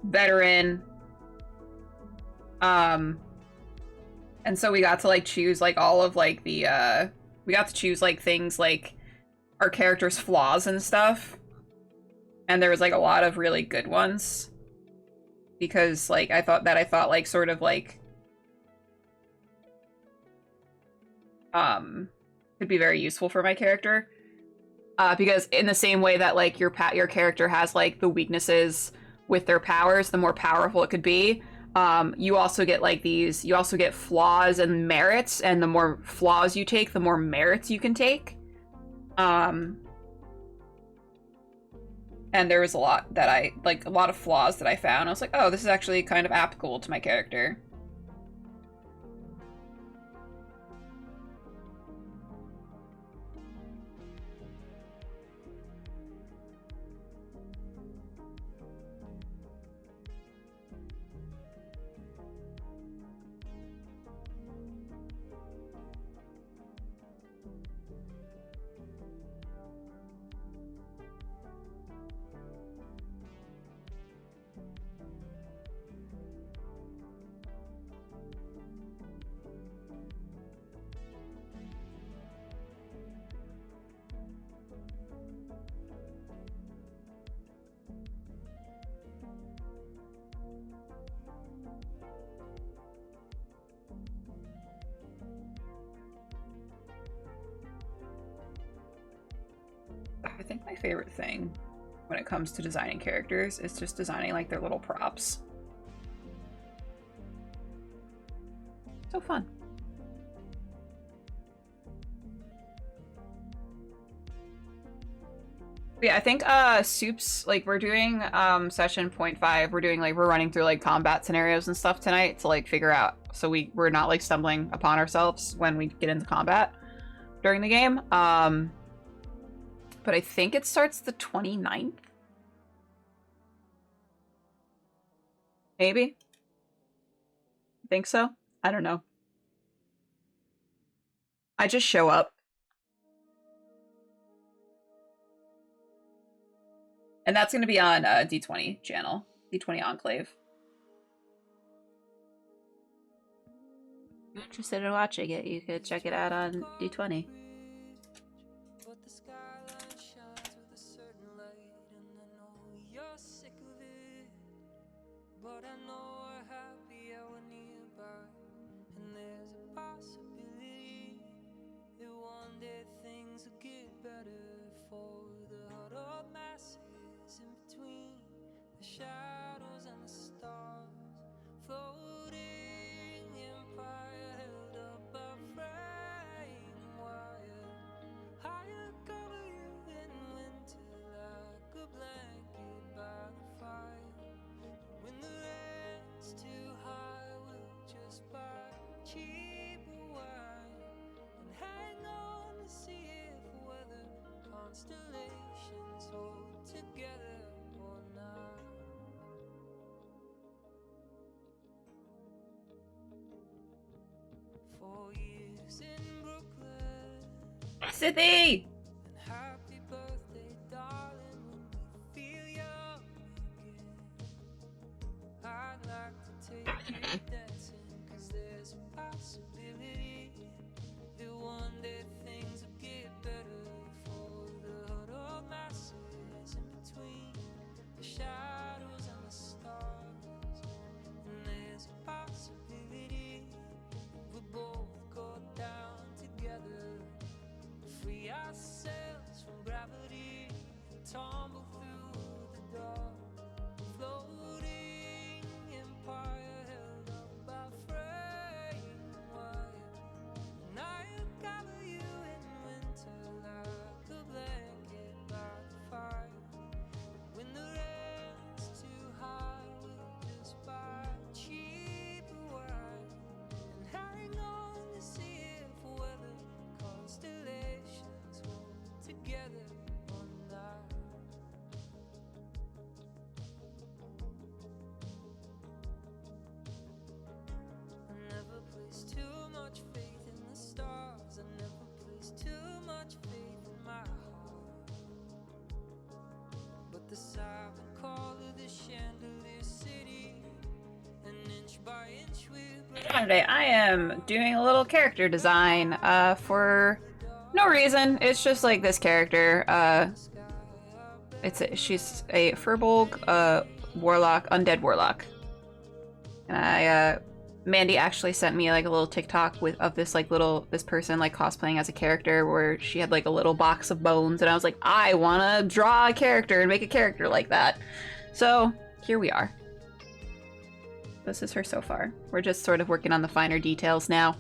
veteran. And so we got to, like, choose, like, all of, like, the, we got to choose, like, things, like, our character's flaws and stuff. And there was, like, a lot of really good ones. Because, like, I thought, like, sort of, like, could be very useful for my character. Because in the same way that, like, your character has, like, the weaknesses with their powers, the more powerful it could be, you also get like these, you also get flaws and merits, and the more flaws you take, the more merits you can take. And there was a lot that a lot of flaws that I found. I was like, oh, this is actually kind of applicable to my character. I think my favorite thing when it comes to designing characters is just designing like their little props. So fun. But yeah, I think Soup's, like, we're doing session 0.5. We're running through like combat scenarios and stuff tonight to like figure out, so we're not like stumbling upon ourselves when we get into combat during the game. But I think it starts the 29th. Maybe? Think so? I don't know. I just show up. And that's going to be on D20 channel. D20 Enclave. If you're interested in watching it, you could check it out on D20. But I know we're happy we're nearby, and there's a possibility that one day things will get better for the huddled masses in between the shadows and the stars, floating empire held up by frame wire, higher cover you in winter like a blanket by the fire. When the rent's too high, we'll just buy cheaper wine and hang on to see if whether constellations hold together or not. 4 years in Brooklyn. City! And happy birthday, darling, when we feel young again. I'd like to take you dancing, 'cause there's a possibility that one day things will get better for the huddled masses in between the shadows and the stars. And there's a possibility we both go down together, free ourselves from gravity, tumble through the dark, floating empire held up by frame wire. And I cover you in winter like a blanket by the fire. When the rent's too high, we'll just buy cheaper wine and hang on to see if whether constellations hold together one night. I never placed too much faith in the stars. I never placed too much faith in my heart. But the silent call of the chandelier city, an inch by inch we're Today I am doing a little character design for no reason. It's just like this character. She's a Furbolg warlock, undead warlock. And Mandy actually sent me like a little TikTok of this person like cosplaying as a character where she had like a little box of bones, and I was like, I want to draw a character and make a character like that. So here we are. This is her so far. We're just sort of working on the finer details now.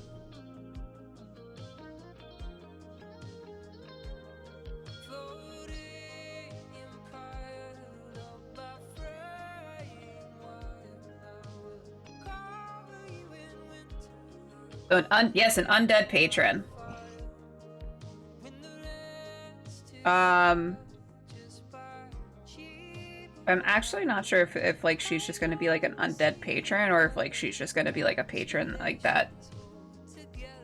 So yes, an undead patron. I'm actually not sure if like she's just gonna be like an undead patron or if like she's just gonna be like a patron like that.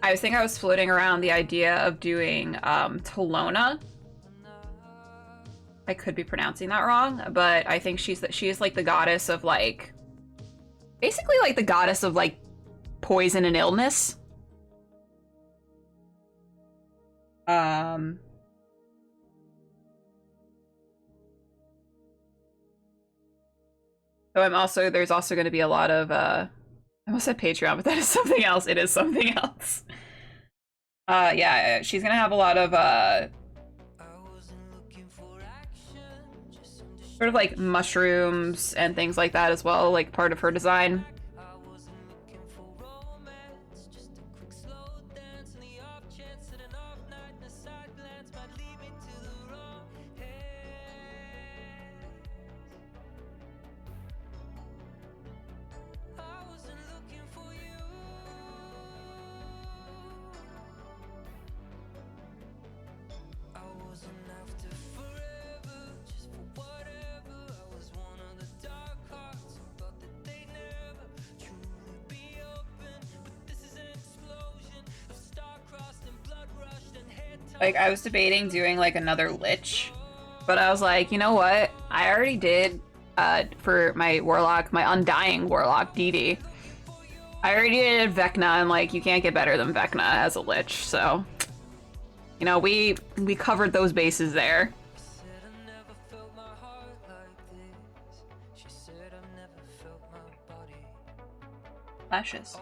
I think I was floating around the idea of doing Tolona. I could be pronouncing that wrong, but I think she is like the goddess of like basically like the goddess of like poison and illness. So there's also going to be a lot of I almost said Patreon, but that is something else. It is something else. Yeah, she's going to have a lot of sort of like mushrooms and things like that as well, like part of her design. Like, I was debating doing, like, another Lich, but I was like, you know what? I already did, for my Warlock, my Undying Warlock, DD. I already did Vecna, and, like, you can't get better than Vecna as a Lich, so... You know, we covered those bases there. Lashes.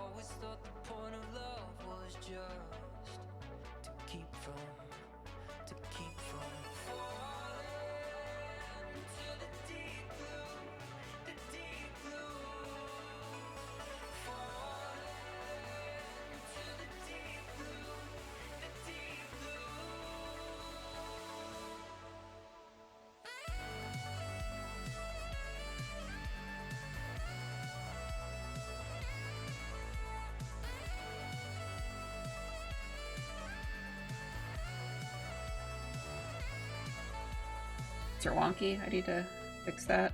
Is it wonky? I need to fix that.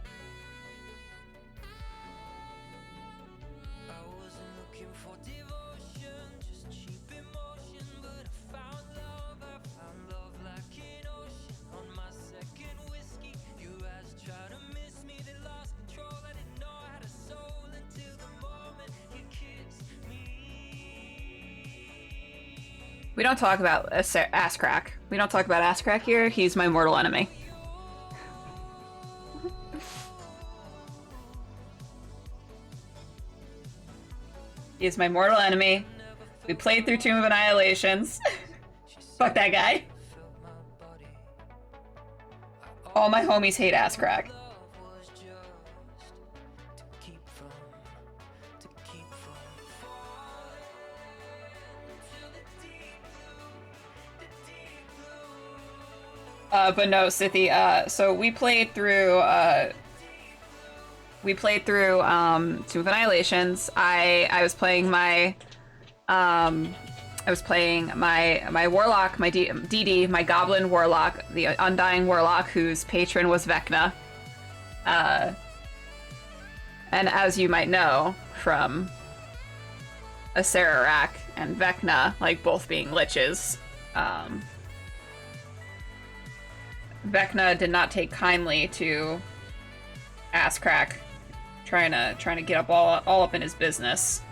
We don't talk about ass crack. We don't talk about ass crack here. He's my mortal enemy. He is my mortal enemy. We played through Tomb of Annihilations. Fuck that guy. All my homies hate ass crack. But no, Sithy, so we played through Tomb of Annihilations. I was playing my my warlock, my DD, my goblin warlock, the Undying Warlock, whose patron was Vecna. And as you might know from Acererak and Vecna, like both being liches, Vecna did not take kindly to ass crack trying to get up all up in his business.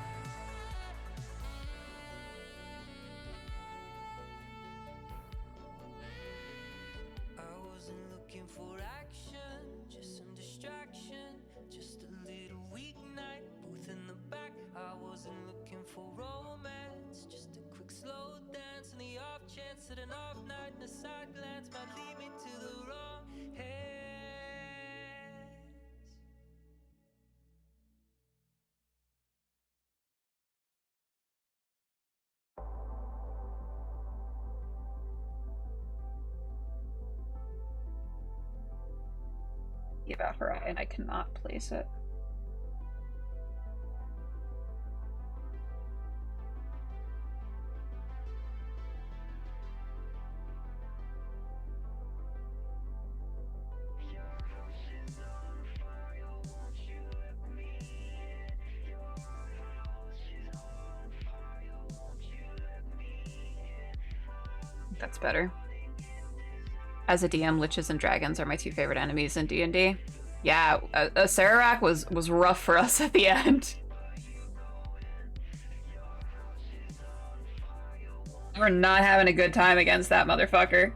Evaporate, and I cannot place it. That's better. As a DM, liches and dragons are my two favorite enemies in D&D. Yeah, Sararak was rough for us at the end. We're not having a good time against that motherfucker.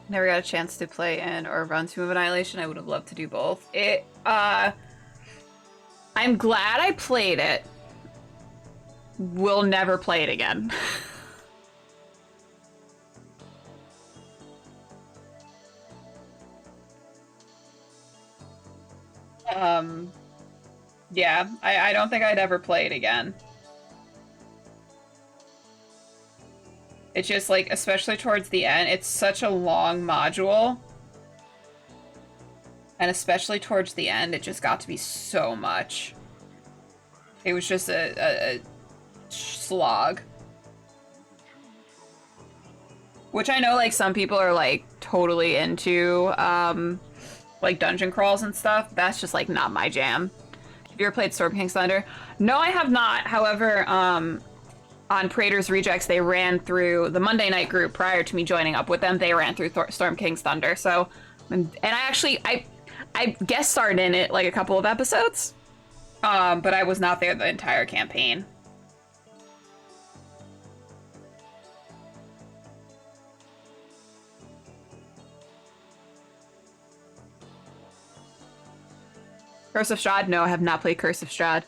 Never got a chance to play in or run Tomb of Annihilation. I would have loved to do both. I'm glad I played it. Will never play it again. Yeah, I don't think I'd ever play it again. It's just like, especially towards the end, it's such a long module. And especially towards the end, it just got to be so much. It was just a slog. Which I know, like, some people are, like, totally into, like, dungeon crawls and stuff. That's just, like, not my jam. Have you ever played Storm King's Thunder? No, I have not. However, on Praetor's Rejects, they ran through the Monday night group prior to me joining up with them. They ran through Storm King's Thunder. So, and I guest starred in it like a couple of episodes, but I was not there the entire campaign. Curse of Strahd? No, I have not played Curse of Strahd.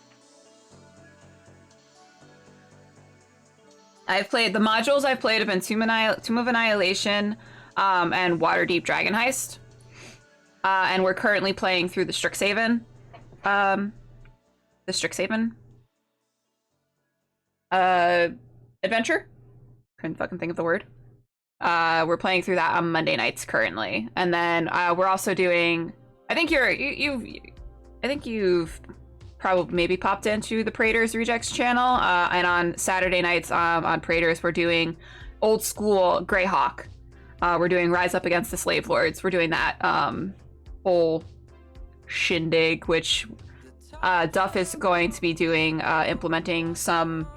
I've played, the modules I've played have been Tomb of Annihilation, and Waterdeep Dragon Heist. And we're currently playing through the Strixhaven. Adventure? Couldn't fucking think of the word. We're playing through that on Monday nights currently. And then we're also doing, I think you've probably maybe popped into the Praetors Rejects channel. And on Saturday nights on Praetors, we're doing old school Greyhawk. We're doing Rise Up Against the Slave Lords. We're doing that whole shindig, which Duff is going to be doing, implementing some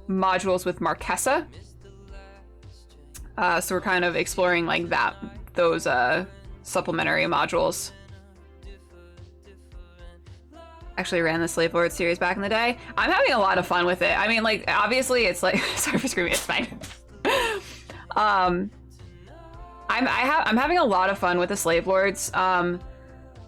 modules with Marquesa. So we're kind of exploring like those supplementary modules. Actually ran the Slave Lord series back in the day. I'm having a lot of fun with it. I mean, like, obviously it's like, sorry for screaming, it's fine. I'm having a lot of fun with the Slave Lords.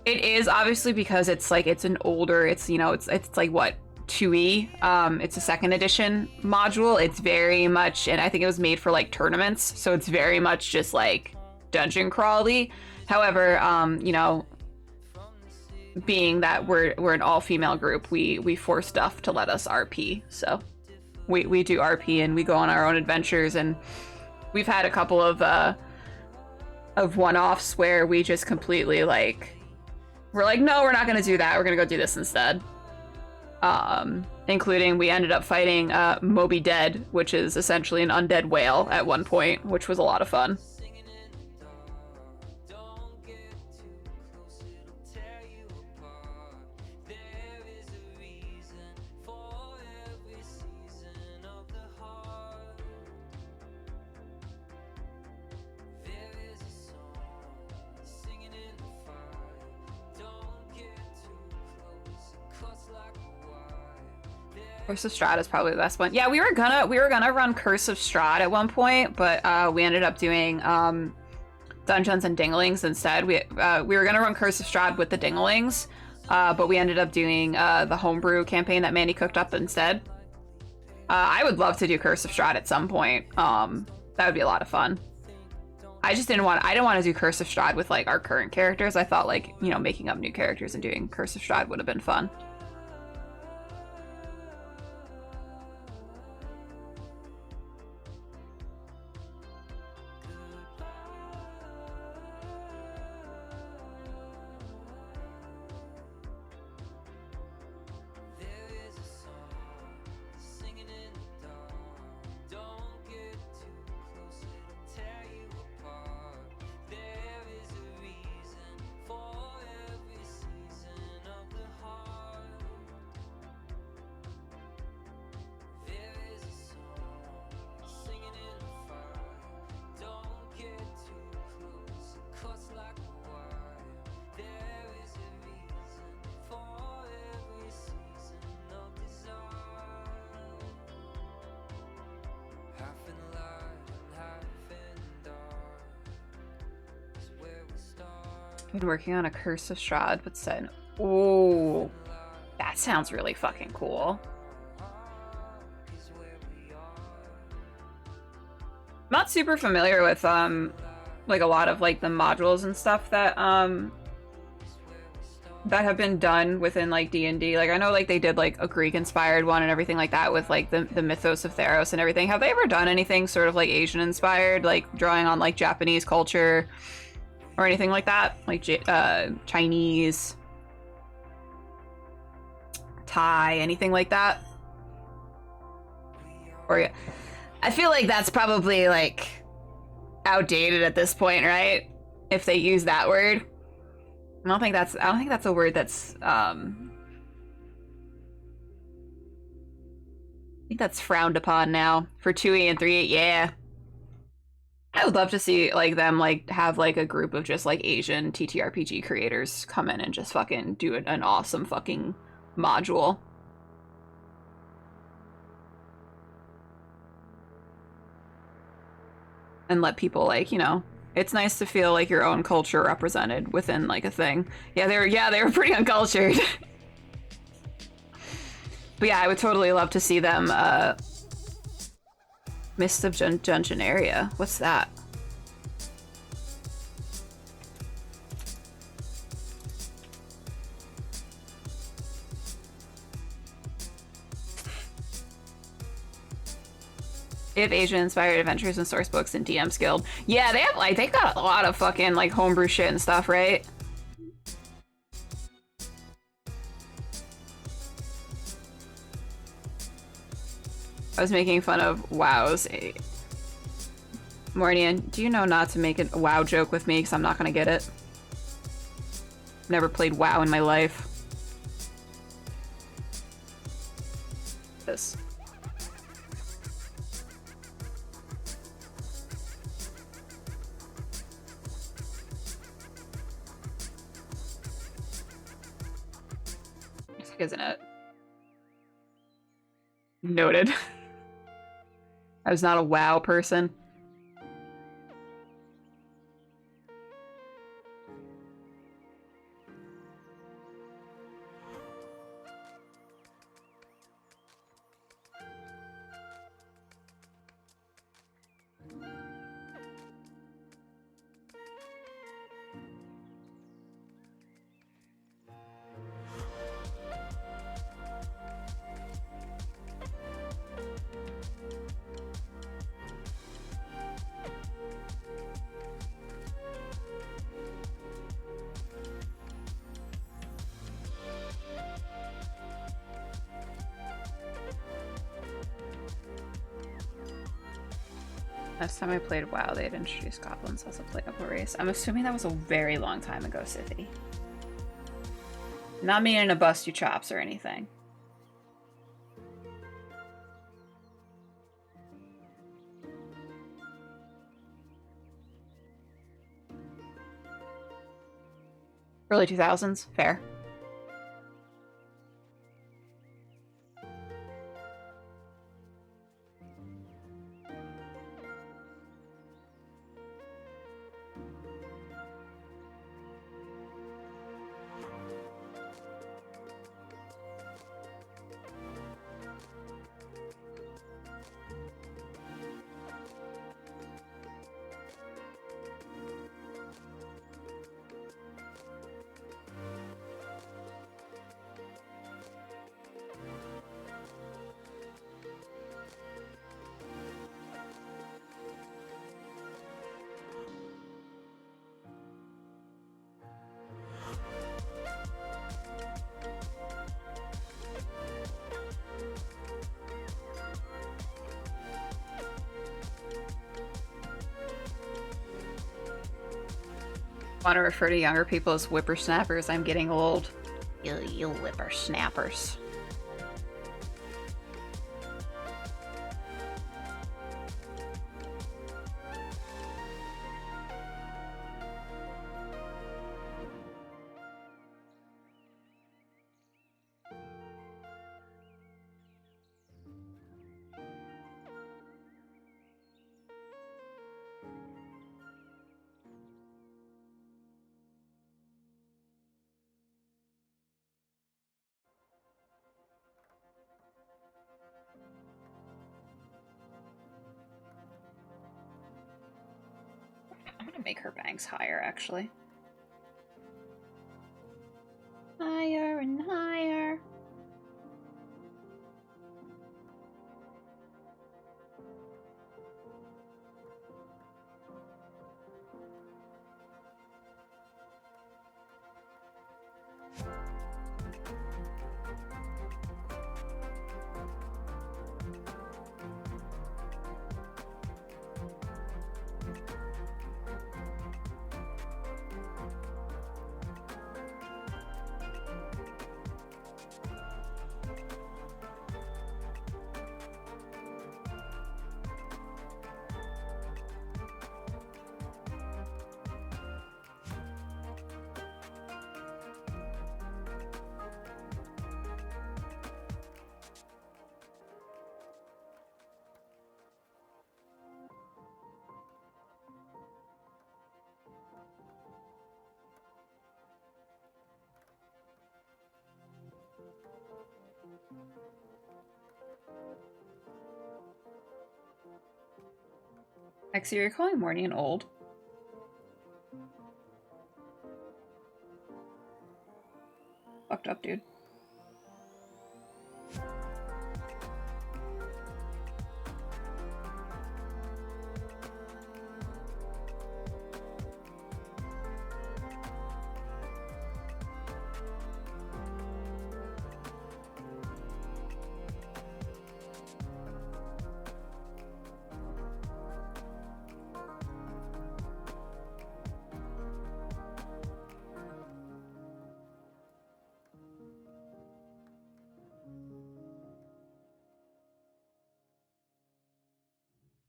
It is obviously because it's like, it's an older, it's, you know, it's like what, 2E. It's a second edition module. It's very much, and I think it was made for like tournaments, so it's very much just like dungeon crawly. However, you know, being that we're an all-female group, we force Duff to let us RP. So we do RP and we go on our own adventures, and we've had a couple of one-offs where we just completely like, we're like, no, we're not gonna do that. We're gonna go do this instead. Including we ended up fighting Moby Dead, which is essentially an undead whale at one point, which was a lot of fun. Curse of Strahd is probably the best one. Yeah, we were gonna run Curse of Strahd at one point, but we ended up doing Dungeons and Dinglings instead. We were gonna run Curse of Strahd with the Dinglings, but we ended up doing the homebrew campaign that Mandy cooked up instead. I would love to do Curse of Strahd at some point. That would be a lot of fun. I didn't want to do Curse of Strahd with like our current characters. I thought like, you know, making up new characters and doing Curse of Strahd would have been fun. Been working on a Curse of Strahd, but said, oh, that sounds really fucking cool. Not super familiar with like a lot of like the modules and stuff that that have been done within like D&D. Like I know like they did like a Greek inspired one and everything like that with like the mythos of Theros and everything. Have they ever done anything sort of like Asian inspired, like drawing on like Japanese culture or anything like that? Like Chinese, Thai, anything like that? Or yeah, I feel like that's probably like outdated at this point, right? If they use that word. I don't think that's a word that's I think that's frowned upon now for 2E and 3E. Yeah. I would love to see like them like have like a group of just like Asian TTRPG creators come in and just fucking do an awesome fucking module. And let people like, you know, it's nice to feel like your own culture represented within like a thing. Yeah, they were pretty uncultured. But yeah, I would totally love to see them Mist of Dungeon area. What's that? They have Asian-inspired adventures and source books in DM's Guild. Yeah, they have like they got a lot of fucking like homebrew shit and stuff, right? I was making fun of WoW's. Mornian, do you know not to make a WoW joke with me because I'm not gonna get it? Never played WoW in my life. This. Isn't it? Noted. I was not a WoW person. Last time I played WoW, they had introduced goblins as a playable race. I'm assuming that was a very long time ago, Sithy. Not meaning to bust you chops or anything. Early 2000s, fair. Want to refer to younger people as whippersnappers. I'm getting old. You whippersnappers. I'm gonna make her bangs higher, actually. Higher and higher. Actually, you're calling Morning old. Fucked up, dude.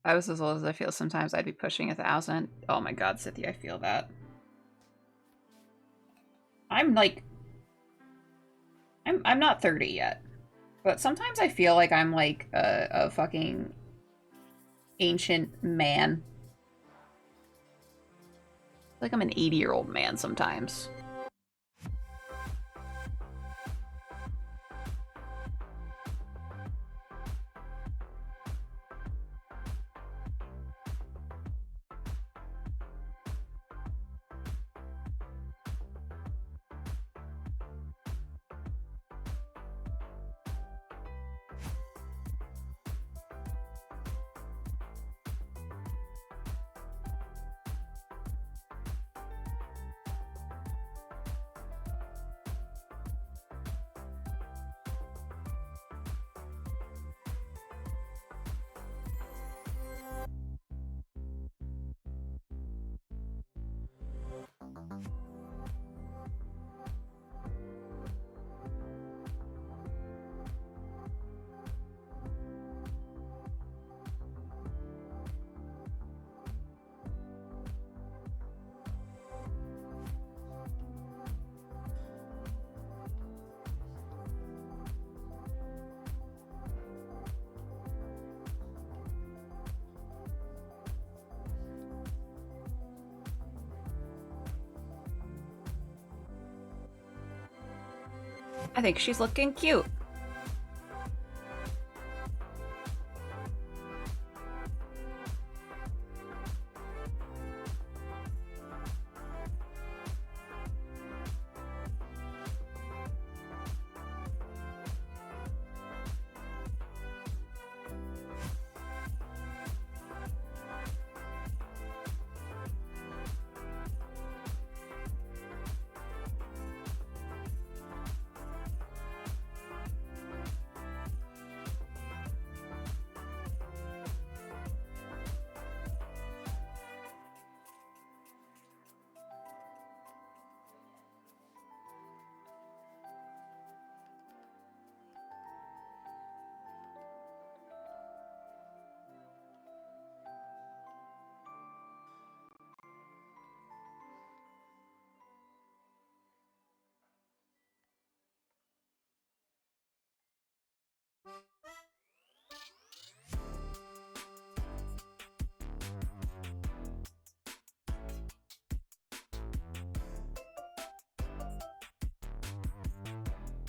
If I was as old as I feel sometimes, I'd be pushing 1,000. Oh my god, Cynthia, I feel that. I'm like... I'm not 30 yet. But sometimes I feel like I'm like a fucking ancient man. Like I'm an 80-year-old man sometimes. I think she's looking cute.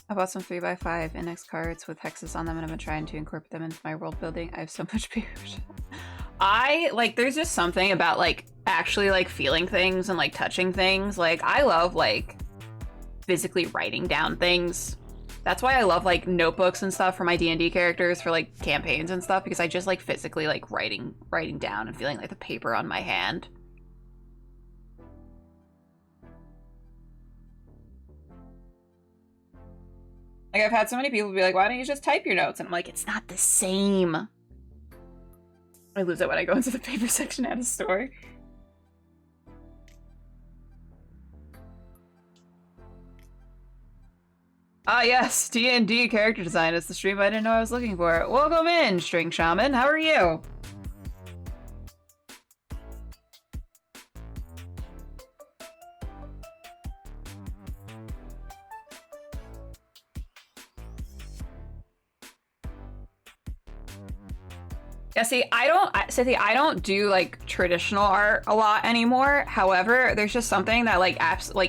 I bought some 3x5 index cards with hexes on them and I've been trying to incorporate them into my world building. I have so much paper. There's just something about, like, actually, like, feeling things and, like, touching things. Like, I love, like, physically writing down things. That's why I love, like, notebooks and stuff for my D&D characters for, like, campaigns and stuff, because I just, like, physically, like, writing down and feeling, like, the paper on my hand. Like, I've had so many people be like, why don't you just type your notes? And I'm like, it's not the same. I lose it when I go into the paper section at a store. Ah, yes, D&D character design is the stream I didn't know I was looking for. Welcome in, String Shaman. How are you? Yeah, see, Cynthia, I don't do, like, traditional art a lot anymore. However, there's just something that, like,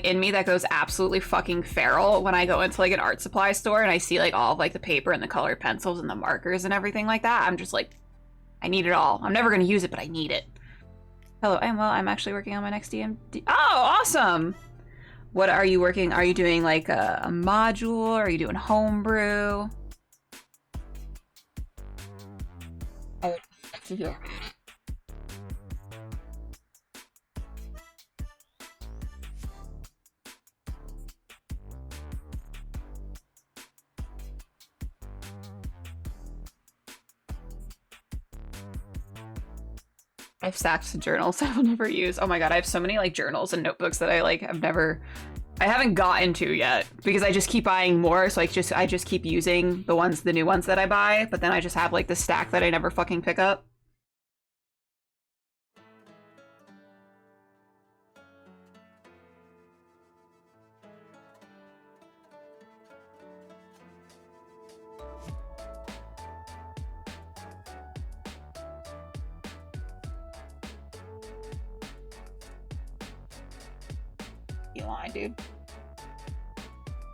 in me that goes absolutely fucking feral when I go into, like, an art supply store and I see, like, all of, like, the paper and the colored pencils and the markers and everything like that. I'm just like, I need it all. I'm never gonna use it, but I need it. Hello, I'm well. I'm actually working on my next D&D. Oh, awesome! What are you working? Are you doing like a module? Are you doing homebrew? I would love to hear. I have stacks of journals I will never use. Oh my god, I have so many like journals and notebooks that I like I haven't gotten to yet because I just keep buying more. So I just keep using the new ones that I buy, but then I just have like the stack that I never fucking pick up. You lie, dude.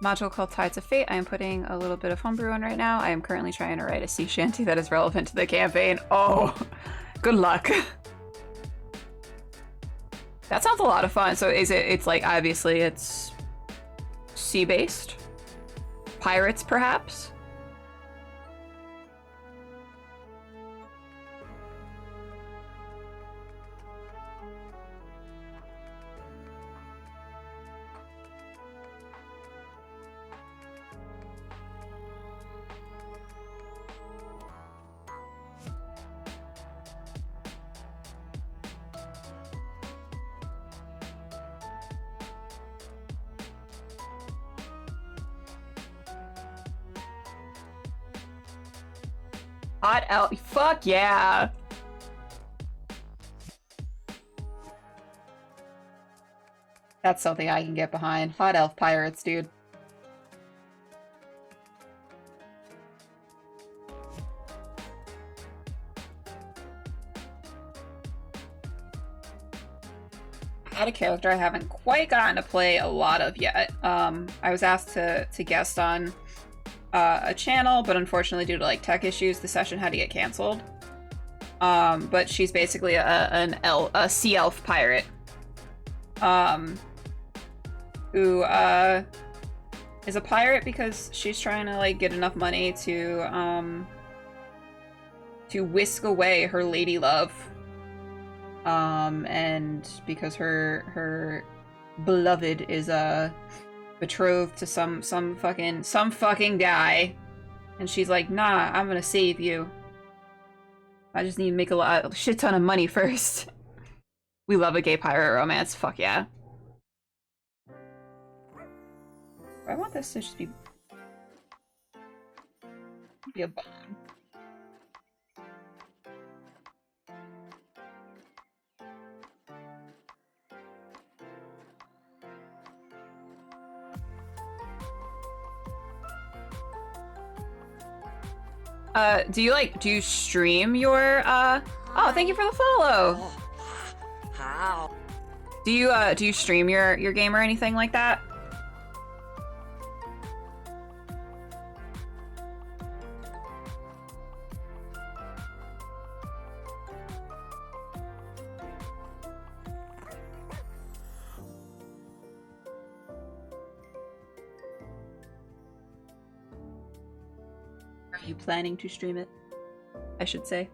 Module called Tides of Fate. I am putting a little bit of homebrew in right now. I am currently trying to write a sea shanty that is relevant to the campaign. Oh, good luck. That sounds a lot of fun. So it's like, obviously it's sea-based? Pirates, perhaps? Hot elf. Fuck yeah. That's something I can get behind. Hot elf pirates, dude. I had a character I haven't quite gotten to play a lot of yet. I was asked to guest on a channel, but unfortunately due to like tech issues, the session had to get canceled. But she's basically a sea elf pirate. Who is a pirate because she's trying to like get enough money to whisk away her lady love. And because her beloved is betrothed to some fucking guy, and she's like, nah, I'm gonna save you. I just need to make a shit ton of money first. We love a gay pirate romance. Fuck yeah. I want this to just be a bomb. Do you stream your, oh, thank you for the follow! How? Do you stream your game or anything like that? Are you planning to stream it? I should say.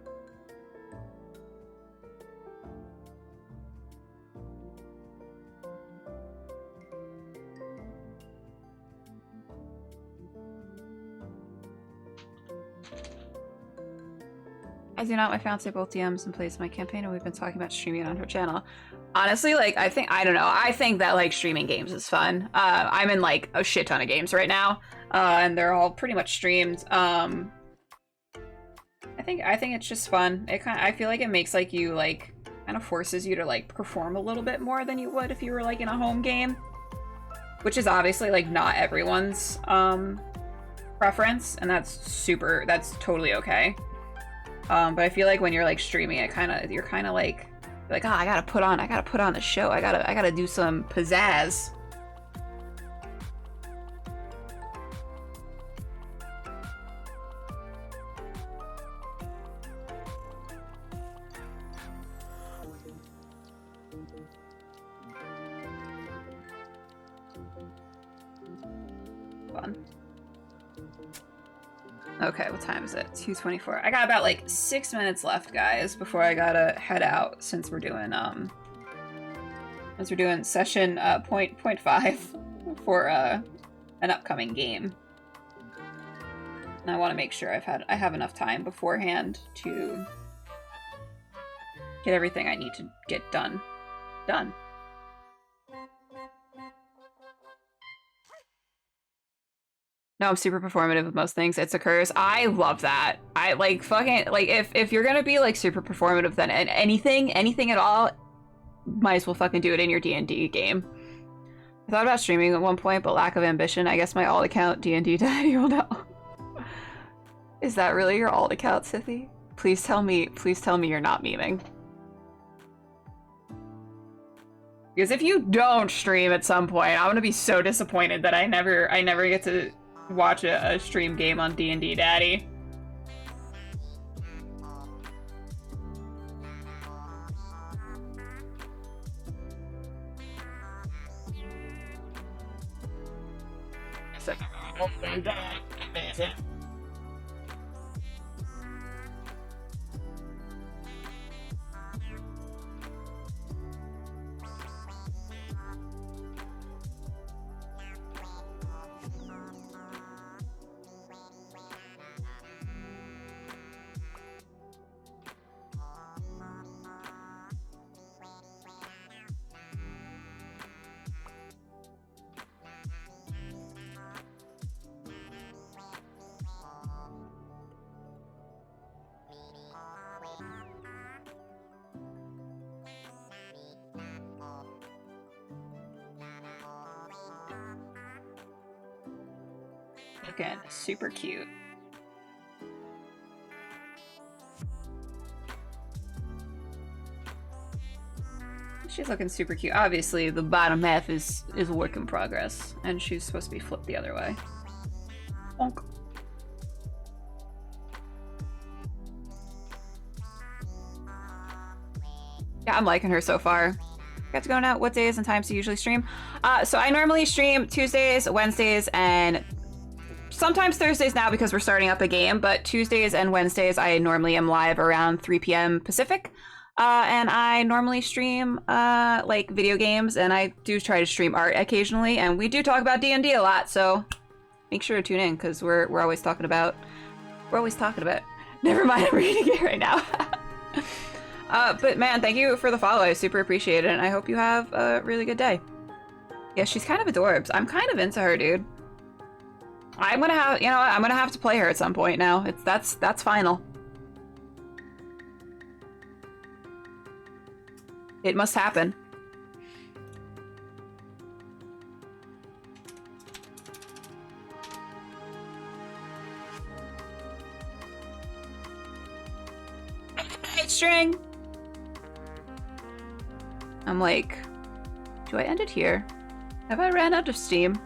I do not. My fiance both DMs and plays my campaign, and we've been talking about streaming it on her channel. Honestly, like, I think that, like, streaming games is fun. I'm in, like, a shit ton of games right now, and they're all pretty much streamed. I think it's just fun. I feel like it makes, like, you, like, kind of forces you to, like, perform a little bit more than you would if you were, like, in a home game. Which is obviously, like, not everyone's, preference, and that's totally okay. But I feel like when you're, like, streaming it, you're kind of, like, oh, I gotta put on the show. I gotta do some pizzazz. Fun. Okay, what time is it? 2:24. I got about like 6 minutes left, guys, before I gotta head out since we're doing session point 5 for an upcoming game. And I want to make sure I have enough time beforehand to get everything I need to get done. No, I'm super performative with most things. It's a curse. I love that. I like fucking like if you're gonna be like super performative, then anything at all, might as well fucking do it in your D&D game. I thought about streaming at one point, but lack of ambition. I guess my alt account D&D daddy will know. Is that really your alt account, Sithy? Please tell me you're not memeing. Because if you don't stream at some point, I'm gonna be so disappointed that I never get to watch a stream game on D&D Daddy. Looking super cute. She's looking super cute. Obviously, the bottom half is a work in progress, and she's supposed to be flipped the other way. Bonk. Yeah, I'm liking her so far. Got to go now. What days and times do you usually stream? So I normally stream Tuesdays, Wednesdays, and sometimes Thursdays now because we're starting up a game, but Tuesdays and Wednesdays I normally am live around 3 p.m. Pacific. And I normally stream like video games, and I do try to stream art occasionally, and we do talk about D&D a lot, so make sure to tune in because we're always talking about never mind, I'm reading it right now. But man, thank you for the follow. I super appreciate it, and I hope you have a really good day. Yeah, she's kind of adorbs. I'm kind of into her, dude. I'm gonna have to play her at some point now. That's final. It must happen. Hey, string. I'm like, do I end it here? Have I ran out of steam?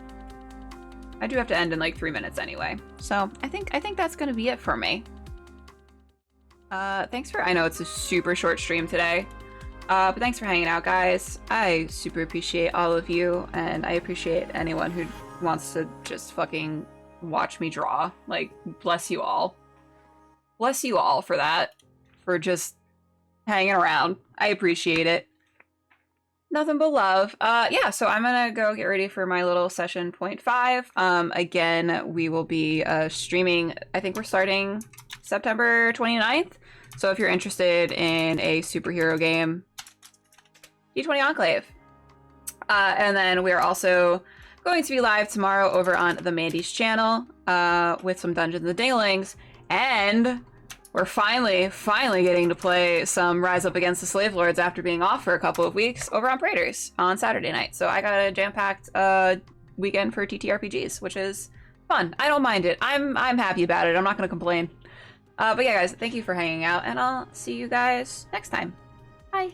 I do have to end in like 3 minutes anyway. So I think that's gonna be it for me. Thanks for, I know it's a super short stream today. But thanks for hanging out, guys. I super appreciate all of you, and I appreciate anyone who wants to just fucking watch me draw. Like, bless you all. Bless you all for that. For just hanging around. I appreciate it. Nothing but love. Yeah, so I'm gonna go get ready for my little session point 5. Again, we will be streaming, I think we're starting September 29th. So if you're interested in a superhero game, D20 Enclave. And then we're also going to be live tomorrow over on the Mandy's channel with some Dungeons and Dinglings. And we're finally getting to play some Rise Up Against the Slave Lords after being off for a couple of weeks over on Praetors on Saturday night. So I got a jam-packed weekend for TTRPGs, which is fun. I don't mind it. I'm happy about it. I'm not going to complain. But yeah, guys, thank you for hanging out, and I'll see you guys next time. Bye.